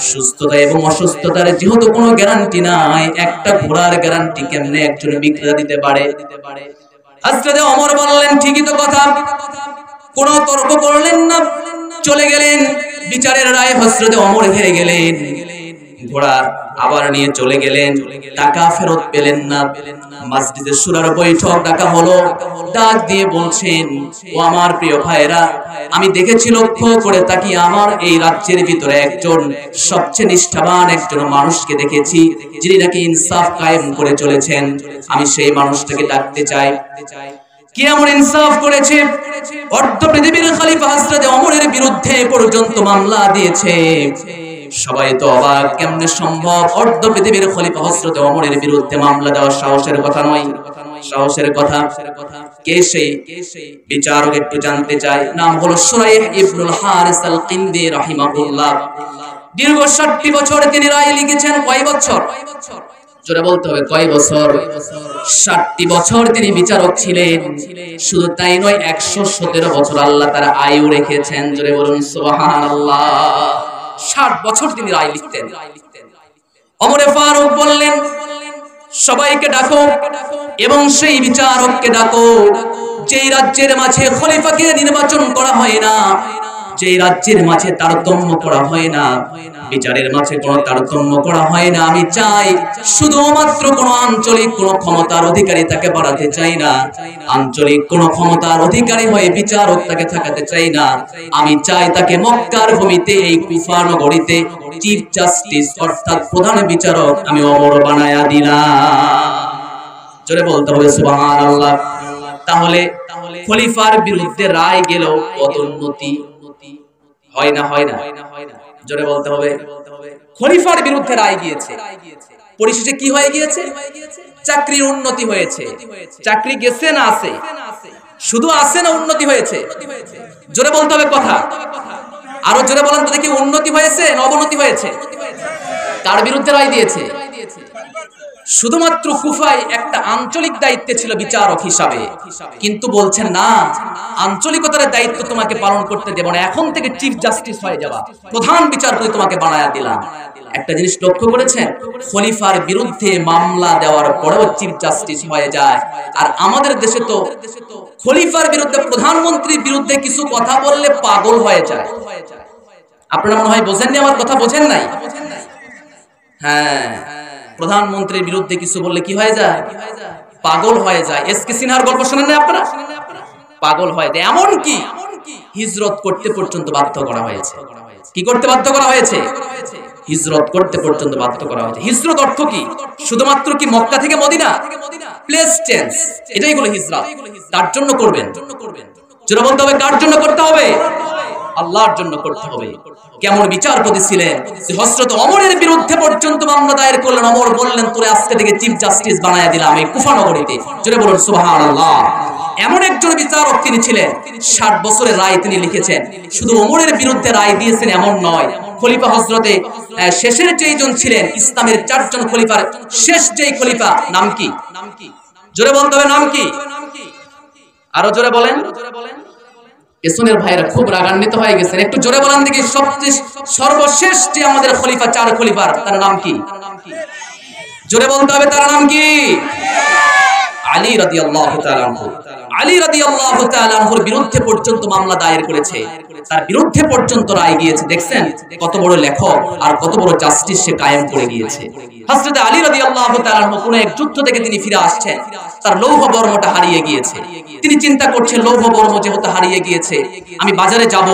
সুস্থতা এবং অসুস্থতার যেহেতু কোনো গ্যারান্টি নাই, একটা ঘোড়ার গ্যারান্টি কেমনে একজন বিক্রেতা দিতে পারে? হযরত ওমর বললেন, ঠিকই তো কথা। কোন তর্ক করলেন না, চলে গেলেন। বিচারের রায় হযরত ওমর হেরে গেলেন। ঘোড়া আবার নিয়ে চলে গেলেন, টাকা ফেরত পেলেন না। মসজিদে শুরার বৈঠক ডাকা হলো, ডাক দিয়ে বলছেন, ও আমার প্রিয় ভাইরা, আমি দেখেছি লক্ষ্য করে তাকিয়ে আমার এই রাজ্যের ভিতরে একজন সবচেয়ে নিষ্ঠাবান একজন মানুষকে দেখেছি, যিনি নাকি ইনসাফ কায়েম করে চলেছেন। আমি সেই মানুষটাকে ডাকতে চাই। কি এমন ইনসাফ করেছে? অর্ধ পৃথিবীর খলিফা হযরত ওমরের বিরুদ্ধে পর্যন্ত মামলা দিয়েছে। সবাই তো অবাক, কেমনে সম্ভব? অর্ধ পৃথিবীর খলিফা হযরত ওমরের বিরুদ্ধে মামলা দেওয়া সাহসের কথা নয়, সাহসের কথা। কে সেই বিচারক একটু জানতে চাই। নাম হলো শুরাইহ ইবনুল হারিস আল কিন্দি রাহিমাহুল্লাহ। দীর্ঘ 60 বছর তিনি রায় লিখেছেন। কয় বছর? জোরে বলতে হবে, কয় বছর? 60 বছর তিনি বিচারক ছিলেন। শুধু তাই নয়, 117 বছর আল্লাহ তার আয়ু রেখেছেন। জোরে বলুন সুবহানাল্লাহ। 60 বছর তিনি রায় লিখতেন। ওমরে ফারুক বললেন, সবাইকে ডাকো এবং সেই বিচারককে ডাকো, যেই রাজ্যের মাঝে খলিফাকে নির্বাচন করা হয় না, যেই রাজ্যের মাঝে তারতম্য করা হয় না, বিচারের মাঝে কোনো তারতম্য করা হয় না, আমি চাই শুধুমাত্র কোনো আঞ্চলিক কোনো ক্ষমতার অধিকারী তাকে বাড়াতে চাই না, আঞ্চলিক কোনো ক্ষমতার অধিকারী হয়ে বিচারক তাকে থাকাতে চাই না। আমি চাই তাকে মক্কার ভূমিতে এই কুফা নগরীতে চিফ জাস্টিস অর্থাৎ প্রধান বিচারক আমি ওমর বানায়া দিলাম। জোরে বলতে হবে সুবহানাল্লাহ। তাহলে খলিফার বিরুদ্ধে রায় গেল পদোন্নতি হয় না? হয় না? জোরে বলতে হবে। খলিফার বিরুদ্ধে রায় গিয়েছে, পরিশেষে কি হয়ে গিয়েছে? চাকরির উন্নতি হয়েছে। চাকরি গেছে না আছে? শুধু আছে না উন্নতি হয়েছে? জোরে বলতে হবে কথা। আরো জোরে বলেন তো দেখি, উন্নতি হয়েছে না অবনতি হয়েছে? তার বিরুদ্ধে রায় দিয়েছে। শুধুমাত্র কুফায় একটা আঞ্চলিক দায়িত্বে ছিল বিচারক হিসাবে, কিন্তু বলছেন না, আঞ্চলিকতার দায়িত্ব তোমাকে পালন করতে দেব না, এখন থেকে চিফ জাস্টিস হয়ে যাবা, প্রধান বিচারপতি তোমাকে বানায়া দিলাম। একটা জিনিস লক্ষ্য করেছেন, খলিফার বিরুদ্ধে মামলা দেওয়ার পরেও চিফ জাস্টিস হয়ে যায়। আর আমাদের দেশে তো খলিফার বিরুদ্ধে, প্রধানমন্ত্রীর বিরুদ্ধে কিছু কথা বললে পাগল হয়ে যায়। আপনারা মনে হয় বোঝেননি আমার কথা, বোঝেন নাই? হ্যাঁ, প্রধানমন্ত্রীর বিরুদ্ধে কিছু বললে কি হয়ে যায়? পাগল হয়ে যায়। এসকে সিনহার গল্প শুনেন না আপনারা? পাগল হয়ে যায়। এমন কি হিজরত করতে পর্যন্ত বাধ্য করা হয়েছে। কি করতে বাধ্য করা হয়েছে? হিজরত করতে পর্যন্ত বাধ্য করা হয়েছে। হিজরত অর্থ কি? শুধুমাত্র কি মক্কা থেকে মদিনা? প্লেস চেঞ্জ, এটাই হলো হিজরত। তার জন্য করবেন। যেটা বলতে হবে, কার জন্য করতে হবে? আল্লাহর জন্য করতে হবে। কেমন বিচারপতি ছিলেন, হযরত ওমরের বিরুদ্ধে পর্যন্ত মামলা দায়ের করলেন। ওমর বললেন, তোরে আজকে থেকে চিফ জাস্টিস বানায়া দিলাম এই কুফা নগরীতে। জোরে বলুন সুবহানাল্লাহ। এমন একজন বিচারক তিনি ছিলেন, 60 বছরের রায় তিনি লিখেছেন। শুধু ওমরের বিরুদ্ধে রায় দিয়েছেন এমন নয়, খলিফা হযরতে শেষের যেইজন ছিলেন, ইসলামের 4 জন খলিফার শেষ যেই খলিফা, নাম কি? জোরে বলতে হবে, নাম কি? আরো জোরে বলেন। পেছনের ভাইরা খুব রাগান্বিত হয়ে গেছেন, একটু জোরে বলেন দেখি। সবচেয়ে সর্বশেষ যে আমাদের খলিফা, 4 খলিফার, তার নাম কি? জোরে বলতে হবে, তার নাম কি? আলী রাদিয়াল্লাহু তাআলা আনহু। আলী রাদিয়াল্লাহু তাআলা আনহুর বিরুদ্ধে পর্যন্ত মামলা দায়ের করেছে। তার বিরুদ্ধে পর্যন্ত রায় গিয়েছে। দেখছেন কত বড় লেখক আর কত বড় জাস্টিস সে কায়েম করে গিয়েছে। হযরত আলী রাদিয়াল্লাহু তাআলা আনহু কোন এক যুদ্ধ থেকে তিনি ফিরে আসছেন, তার লৌহ বর্মটা হারিয়ে গিয়েছে। তিনি চিন্তা করছেন লৌহ বর্ম যেহেতু হারিয়ে গিয়েছে, আমি বাজারে যাব,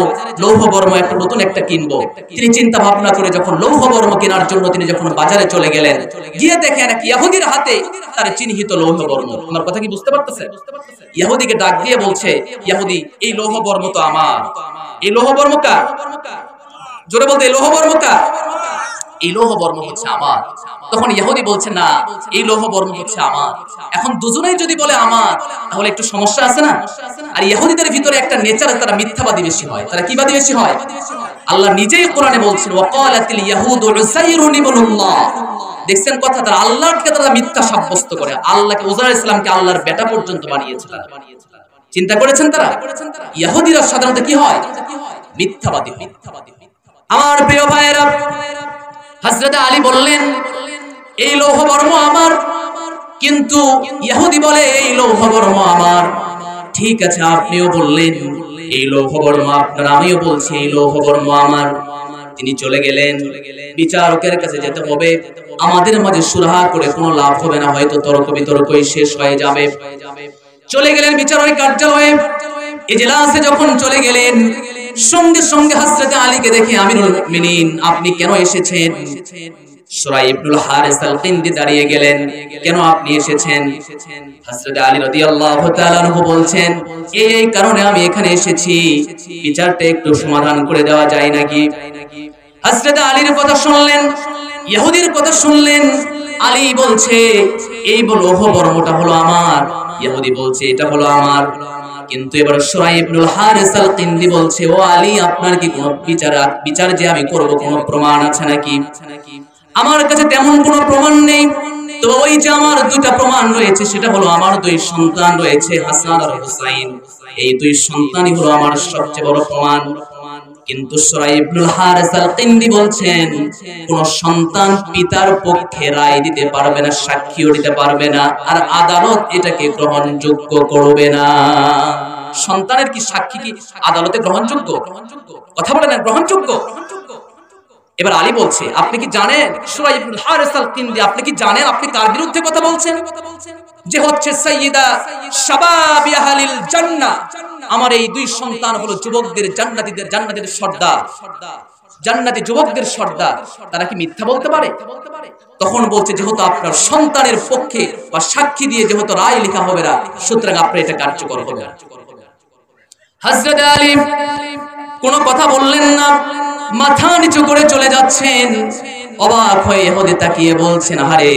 লৌহ বর্ম একটা নতুন একটা কিনবো। তিনি চিন্তা ভাবনা করে যখন লৌহ বর্ম কেনার জন্য তিনি যখন বাজারে চলে গেলেন, গিয়ে দেখেন এক ইহুদির হাতে তার চিহ্নিত লৌহ বর্ম। আমার কথা কি বুঝতে পারতেছেন? ইহুদিকে ডাক দিয়ে বলছে, ইহুদি এই লৌহ বর্ম তো আমার, এই লৌহ বর্ম কার? জোরে বলতে এই লৌহ বর্ম কার? এই লৌহ বর্ম হচ্ছে আমার। তখন ইহুদি বলছে না, এই লৌহ বর্ম হচ্ছে আমার। এখন দুজনেই যদি বলে আমার, তাহলে একটু সমস্যা আছে না? আর ইহুদিদের ভিতরে একটা নেচার, তারা মিথ্যাবাদী বেশি হয়। তারা কি বাদী বেশি হয়? আল্লাহ নিজেই কোরআনে বলছেন ওয়াকালাতিল ইয়াহুদু উযাইরুন ইবনুল্লাহ। দেখছেন কথা, তারা আল্লাহকে তারা মিথ্যা সাব্যস্ত করে, আল্লাহকে উযাইর আলাইহিস সালামকে আল্লাহর বেটা পর্যন্ত বানিয়েছে তারা। চিন্তা করেছেন তারা? ইহুদিরা সাধারণত কি হয়? মিথ্যাবাদী হয়। আমার প্রিয় ভাইয়েরা, হযরত আলী বললেন এই লৌহ বর্ম আমার, কিন্তু ইহুদি বলে এই লৌহ বর্ম আমার। ঠিক আছে, আপনিও বললেন এই লৌহ বর্ম আপনার, আমিও বলছি এই লৌহ বর্ম আমার। তিনি চলে গেলেন, বিচারকের কাছে যেতে হবে, আমাদের মাঝে সুরাহা করে কোনো লাভ হবে না, হয়তো তর্ক বিতর্কই শেষ হয়ে যাবে। চলে গেলেন বিচারকের কার্যালয়ে, ইজলাসে যখন চলে গেলেন, সঙ্গে সঙ্গে হযরত আলীকে দেখে আমিরুল মুমিনিন আপনি কেন এসেছেন? সুরাই ইবনুল হারিস আল-কিন্দি দাঁড়িয়ে গেলেন, কেন আপনি এসেছেন? হযরত আলী রাদিয়াল্লাহু তাআলা আনহু বলছেন এই কারণে আমি এখানে এসেছি, বিচারটা একটু সমাধান করে দেওয়া যায় নাকি? হযরত আলীর কথা শুনলেন, ইহুদির কথা শুনলেন। আলী বলছে এই লৌহ বর্মটা হলো আমার, ইহুদি বলছে এটা হলো আমার। কিন্তু এবার সুরাই ইবনুল হারিস আল-কিন্দি বলছে ও আলী, আপনার কি কোনো বিচার যে আমি করব কোনো প্রমাণ আছে নাকি? আমার কাছে তেমন কোনো প্রমাণ নেই, তো ওই যে আমার দুইটা প্রমাণ রয়েছে, সেটা হলো আমার দুই সন্তান রয়েছে হাসান আর হুসাইন, এই দুই সন্তানই হলো আমার সবচেয়ে বড় প্রমাণ। কিন্তু সুরাই ইবনুল হারিস আল-কিন্দি বলছেন কোন সন্তান পিতার পক্ষে রায় দিতে পারবে না, সাক্ষীও দিতে পারবে না, আর আদালত এটাকে গ্রহণযোগ্য করবে না। সন্তানের কি সাক্ষী কি আদালতে গ্রহণযোগ্য? কথা বলে না গ্রহণযোগ্য। এবার আলী বলছে আপনি কি জানেন, সুরাই ইবনুল হারিস আল-কিন্দি আপনি কি জানেন আপনি কার বিরুদ্ধে কথা বলছেন? যে হচ্ছে সাইয়্যিদা শাবাবি আহলিল জান্নাহ, আমার এই দুই সন্তান হলো যুবকদের জান্নাতীদের সর্দার, জান্নাতি যুবকদের সর্দার, তারা কি মিথ্যা বলতে পারে? তখন বলছে যেহেতু আপনার সন্তানের পক্ষে বা সাক্ষী দিয়ে যেহেতু রায় লেখা হবে না, সুতরাং আপনার এটা কার্যকর হবে না। হযরত আলী কোনো কথা বললেন না, মাথা নিচু করে চলে যাচ্ছেন। অবাক হয়ে ইহুদি তাকিয়ে বলছেন আরে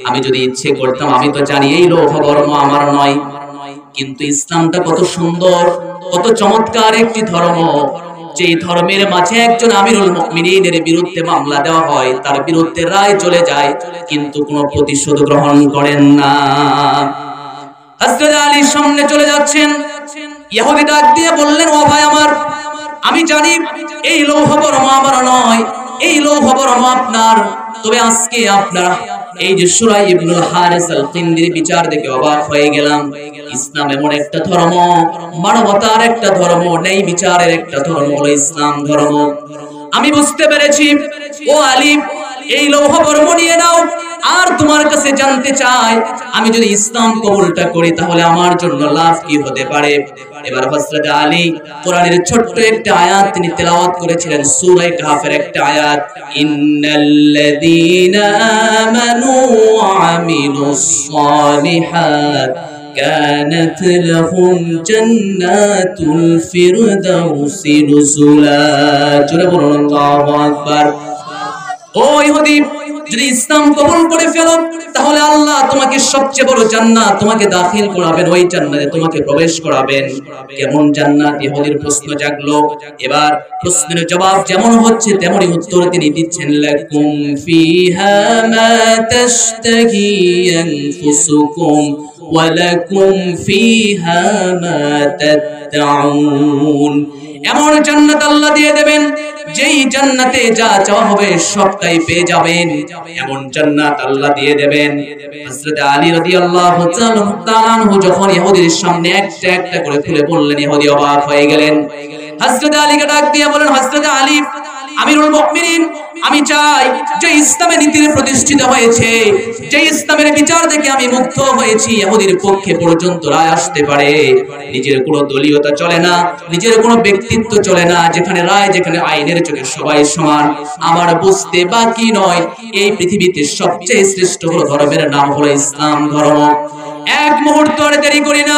আমি যদি ইচ্ছে করতাম, আমি তো জানি এই লৌহ বর্ম আমার নয়, কিন্তু ইসলামটা কত সুন্দর, কত চমৎকার একটি ধর্ম, যেই ধর্মের মাঝে একজন আমিরুল মুমিনিনের বিরুদ্ধে মামলা দেওয়া হয়, তার বিরুদ্ধে রায় চলে যায়, কিন্তু কোনো প্রতিশোধ গ্রহণ করেন না। হযরত আলীর সামনে চলে যাচ্ছেন, ইহুদি ডাক দিয়ে বললেন ও ভাই আমার, আমি জানি এই লৌহ বর্ম আমার নয়, এই লৌহ বর্ম আপনার, তবে আজকে আপনার এই যে সুরাই ইবনুল হারিস আল-কিন্দির বিচার দেখে অবাক হয়ে গেলাম। ইসলাম এমন একটা ধর্ম, মানবতার একটা ধর্ম, ন্যায় বিচারের একটা ধর্ম হলো ইসলাম ধর্ম। আমি বুঝতে পেরেছি ও আলী, এই লৌহ বর্ম নিয়ে নাও। আর তোমার কাছে জানতে চাই, আমি যদি ইসলাম কবুলটা করি তাহলে আমার জন্য লাভ কি হতে পারে? এবার হযরত আলী কোরআনের ছোট্ট একটা আয়াত তিনি তেলাওয়াত করেছিলেন, সূরা কাহফের একটা আয়াত, ইন্নাল্লাযীনা আমানু ওয়া আমিলুস সালিহাত কানাত লাহুম জান্নাতুল ফিরদাউসি নুজুলা। জোরে বলুন আল্লাহু আকবার। ও ইহুদি, যদি ইসলাম কবুল করে ফেলো তাহলে আল্লাহ তোমাকে সবচেয়ে বড় জান্নাত তোমাকে দাখিল করাবেন, ওই জান্নাতে তোমাকে প্রবেশ করাবেন। কেমন জান্নাত? ইহুদির প্রশ্ন জাগলো। এবার প্রশ্নের জবাব যেমন হচ্ছে তেমনই উত্তর তিনি দিচ্ছেন, লাকুম ফিহা মা তাশতাহি আনফুসুকুম ওয়া লাকুম ফিহা মা তাদউন। এমন জান্নাত আল্লাহ দিয়ে দেবেন যেই জান্নাতে যা চাওয়া হবে সবটাই পেয়ে যাবেন, এমন জান্নাত আল্লাহ দিয়ে দেবেন। হযরত আলী রাদিয়াল্লাহু তাআলা আনহু যখন ইহুদির সামনে একটা একটা করে খুলে বললেন, ইহুদি অবাক হয়ে গেলেন। হযরত আলীকে ডাক দিয়ে বলেন, হযরত আলী আমিরুল মুমিনিন, আমি চাই যে ইসলামের নীতিতে প্রতিষ্ঠিত হয়েছে, যে ইসলামের বিচার দেখে আমি মুগ্ধ হয়েছি, ইহুদির পক্ষে পর্যন্ত রায় আসতে পারে। নিজের কোনো দলীয়তা চলে না, নিজের কোনো ব্যক্তিত্ব চলে না, যেখানে রায়, যেখানে আইনের চোখে সবাই সমান। আমার বুঝতে বাকি নয়, এই পৃথিবীতে সবচেয়ে শ্রেষ্ঠ হলো ধর্মের নাম হলো ইসলাম ধর্ম। এক মুহূর্ত দেরি করি না,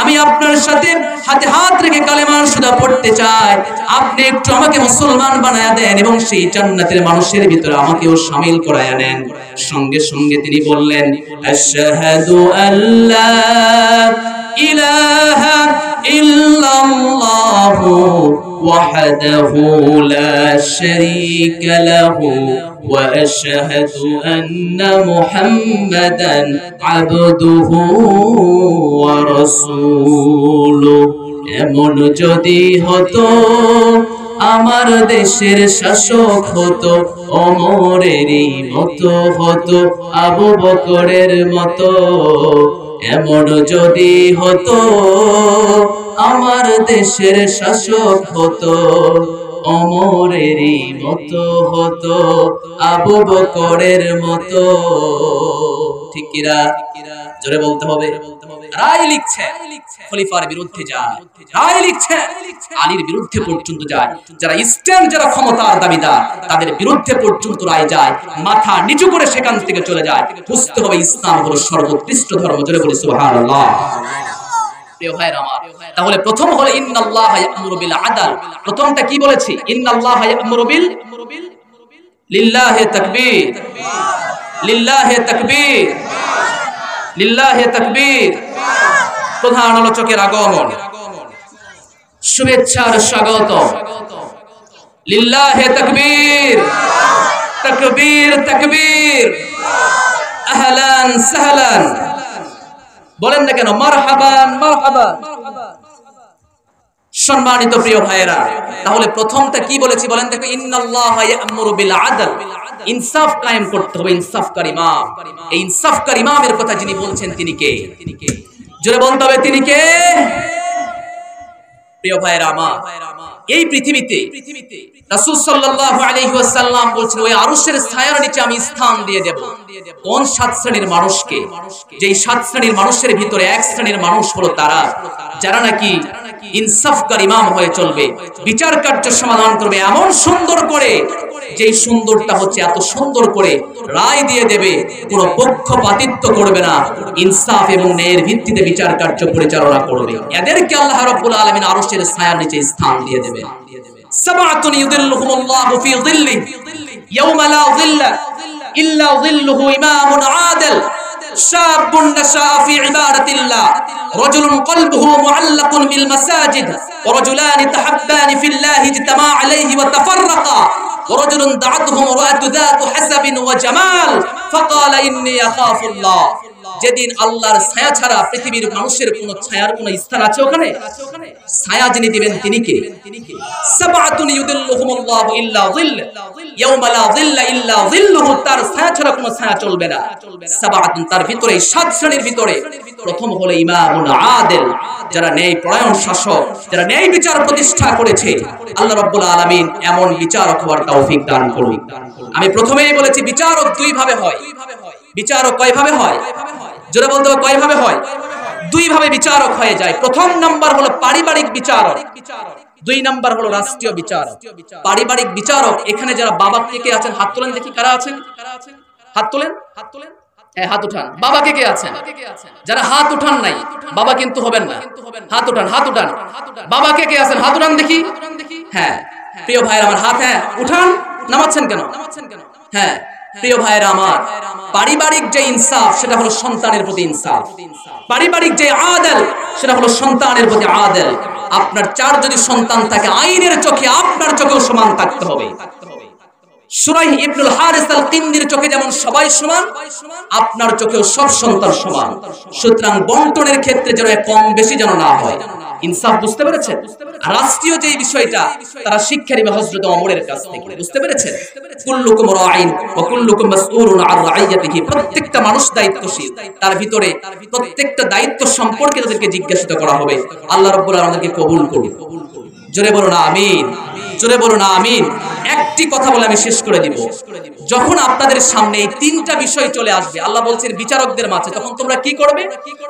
আমি আপনার সাথে হাতে হাত রেখে কালেমার সুদা পড়তে চাই। আপনি একটু আমাকে মুসলমান বানায়া দেন এবং সেই জান্নাতের মানুষের ভিতরে আমাকেও শামিল করায়া নেন। সঙ্গে সঙ্গে তিনি বললেন, আশহাদু আল্লা ইলাহা ইল্লাল্লাহু ওয়াহদাহু লা শারীকা লাহু ওয়া আশহাদু আন্না মুহাম্মাদান আবদুহু ওয়া রাসূলুহু। এমন যদি হতো আমার দেশের শাসক হতো ওমরেরই মতো, হতো আবু বকরের মতো। এমন যদি হতো আমার দেশের শাসক হতো ওমরেরই মতো, হতো আবু বকরের মতো। ঠিক কি না? জোরে বলতে হবে। রায় লিখছে, খলিফার বিরুদ্ধে যায়, রায় লিখছে, আলীর বিরুদ্ধে পর্যন্ত যায়। যারা ইসলাম, যারা ক্ষমতার দাবিদার, তাদের বিরুদ্ধে পর্যন্ত রায় যায়। মাথা নিচু করে সেখান থেকে চলে যায়। বুঝতে হবে ইসলাম হলো সর্বোৎকৃষ্ট ধর্ম। জোরে বলি সুবহানাল্লাহ। প্রিয় ভাইরা আমার, তাহলে প্রথম হলো ইন্নাল্লাহা ইয়া'মুরু বিল আদল। প্রথমটা কি বলেছি? ইন্নাল্লাহা ইয়া'মুরু বিল, লিল্লাহি তাকবীর, লিল্লাহি তাকবীর, লিল্লাহি তাকবীর। প্রধান আলোচকের আগমন, শুভেচ্ছার স্বাগত। লিল্লাহি তাকবীর, তাকবীর, তাকবীর, আহলান সাহলান। বলেন না কেন মারহাবান, মারহাবান। সম্মানিত প্রিয় ভাইয়েরা, তাহলে প্রথমটা কি বলেছি বলেন দেখো? ইন্নাল্লাহা ইয়া'মুরু বিল আদল। ইনসাফ কায়েম করতে হবে, ইনসাফকার ইমাম। এই ইনসাফকার ইমামের কথা যিনি বলছেন তিনি কে? জোরে বলতে হবে তিনি কে? প্রিয় ভাইয়েরা আমার, এই পৃথিবীতে রাসূল সাল্লাল্লাহু আলাইহি ওয়াসাল্লাম বলছেন, ওই আরশের ছায়ার নিচে আমি স্থান দিয়ে দেব কোন সাত শ্রেণীর মানুষকে? যেই সাত শ্রেণীর মানুষের ভিতরে এক শ্রেণীর মানুষ হলো তারা যারা নাকি ইনসাফকার ইমাম হয়ে চলবে, বিচার কার্য সমাধান করবে এমন সুন্দর করে, যেই সুন্দরটা হচ্ছে এত সুন্দর করে রায় দিয়ে দেবে, কোনো পক্ষপাতিত্ব করবে না, ইনসাফ এবং ন্যায়ের ভিত্তিতে বিচার কার্য পরিচালনা করবে। এদেরকে আল্লাহ রাব্বুল আলামিন আরশের ছায়ার নিচে স্থান দিয়ে দেবে। সাবআতুন ইউযিল্লুহুমুল্লাহু ফি যিল্লিহি ইয়াওমা লা যিল্লা ইল্লা যিল্লুহু ইমামুন আদিল শাবুন নাশা ফি ইবাদাতিল্লাহ রাজুলুন কলবুহু মুআল্লাকুন বিল মাসাজিদ ওয়া রাজুলানি তাহাব্বানি ফিল্লাহি ইজতামা আলাইহি ওয়া তাফাররাকা ورجل دعتهم امرأة ذات حسب وجمال فقال إني أخاف الله। যেদিন আল্লাহর ছায়া ছাড়া পৃথিবীর মানুষের কোন ছায়ার কোন স্থান আছে ওখানে? ছায়া যিনি দিবেন তিনি কে? সাবআতুন ইউযিল্লুহুমুল্লাহু ইল্লা যিল্ল ইয়াওমা লা যিল্লা ইল্লা যিল্লুহু। তার ছায়া ছাড়া কোন ছায়া চলবে না। সাবআতুন, তার ভিতরে সাত শ্রেণীর ভিতরে প্রথম হলো ইমামুন আদিল, যারা ন্যায় পরায়ণ শাসক, যারা ন্যায় বিচার প্রতিষ্ঠা করেছে। আল্লাহ রাব্বুল আলামিন এমন বিচারক হওয়ার তৌফিক দান করুন। আমি প্রথমেই বলেছি বিচারক দুই ভাবে হয়। বিচারক কয় ভাবে হয়? জোরে বলতে হবে, কয় ভাবে হয়? দুই ভাবে বিচারক হয়ে যায়। প্রথম নাম্বার হলো পারিবারিক বিচারক, দুই নাম্বার হলো রাষ্ট্রীয় বিচারক। পারিবারিক বিচারক, এখানে যারা বাবা কে কে আছেন হাত তোলেন দেখি, কারা আছেন? হাত তোলেন, হাত তোলেন, হাত উঠান। বাবা কে কে আছেন? যারা হাত উঠান নাই বাবা কিন্তু হবেন না, হাত উঠান, হাত উঠান। বাবা কে কে আছেন? হাত উঠান দেখি। হ্যাঁ প্রিয় ভাইরা আমার, হাত হ্যাঁ উঠান। নামাচ্ছেন কেন? হ্যাঁ প্রিয় ভাইরা আমার, পারিবারিক যে ইনসাফ সেটা হলো সন্তানের প্রতি ইনসাফ। পারিবারিক যে আদল সেটা হলো সন্তানের প্রতি আদল। আপনার চার যদি সন্তান থাকে, আইনের চোখে আপনার চোখেও সমান থাকতে হবে। সুরাইহ ইবনুল হারিস আল-কিন্দির চোখে যেমন সবাই সমান, আপনার চোখেও সব সন্তান সমান। সুতরাং বন্টনের ক্ষেত্রে যেন কম বেশি যেন না হয়। ইনসাফ বুঝতে পেরেছেন? রাষ্ট্রীয় যে বিষয়টা তারা শিক্ষা নিবে হযরত ওমরের কাছ থেকে। বুঝতে পেরেছেন? কুল্লুকুম রাঈন ওয়া কুল্লুকুম মাসউলুন আন রাঈয়াতিহি। প্রত্যেকটা মানুষ দায়িত্বশীল, তার ভিতরে প্রত্যেকটা দায়িত্ব সম্পর্কে তাদেরকে জিজ্ঞাসিত করা হবে। আল্লাহ রাব্বুল আলামিন আমাদেরকে কবুল করুন। জোরে বলুন আমিন, জোরে বলুন আমিন। একটি কথা বলে আমি শেষ করে দিব। যখন আপনাদের সামনে এই তিনটা বিষয় চলে আসবে, আল্লাহ বলছেন বিচারকদের মাঝে, তখন তোমরা কি করবে?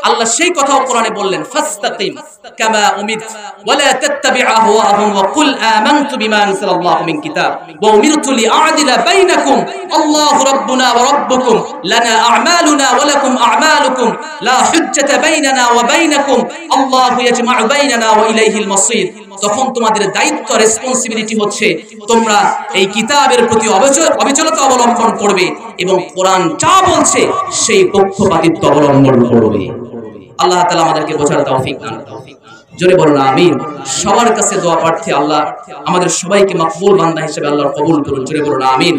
আল্লাহ সেই কথাও কোরআনে বললেন, ফাসতাকিম কামা উমিরত ওয়ালা তাত্তাবি আহওয়াহুম ওয়া কুল আমানতু বিমা আনজালাল্লাহু মিন কিতাব ওয়া উমিরতু লিআদিলা বাইনাকুম আল্লাহু রাব্বুনা ওয়া রাব্বুকুম লানা আ'মালুনা ওয়া লাকুম আ'মালুকুম লা হুজ্জাতা বাইনানা ওয়া বাইনাকুম আল্লাহু ইয়াজমা'ু বাইনানা ওয়া ইলাইহিল মাসীর। তখন তোমাদের দায়িত্ব, রেসপন্সিবিলিটি হচ্ছে তোমরা এই কিতাবের প্রতি অবিচলতা অবলম্বন করবে এবং কোরআন যা বলছে সেই পক্ষপাতিত্ব অবলম্বন করবে। আল্লাহ তাআলা আমাদেরকে বোঝার তৌফিক দান করুন। জোরে বলুন আমিন। সবার কাছে দোয়া প্রার্থী, আল্লাহ আমাদের সবাইকে মকবুল বান্দা হিসেবে আল্লাহ কবুল করুন। জোরে বলুন আমিন।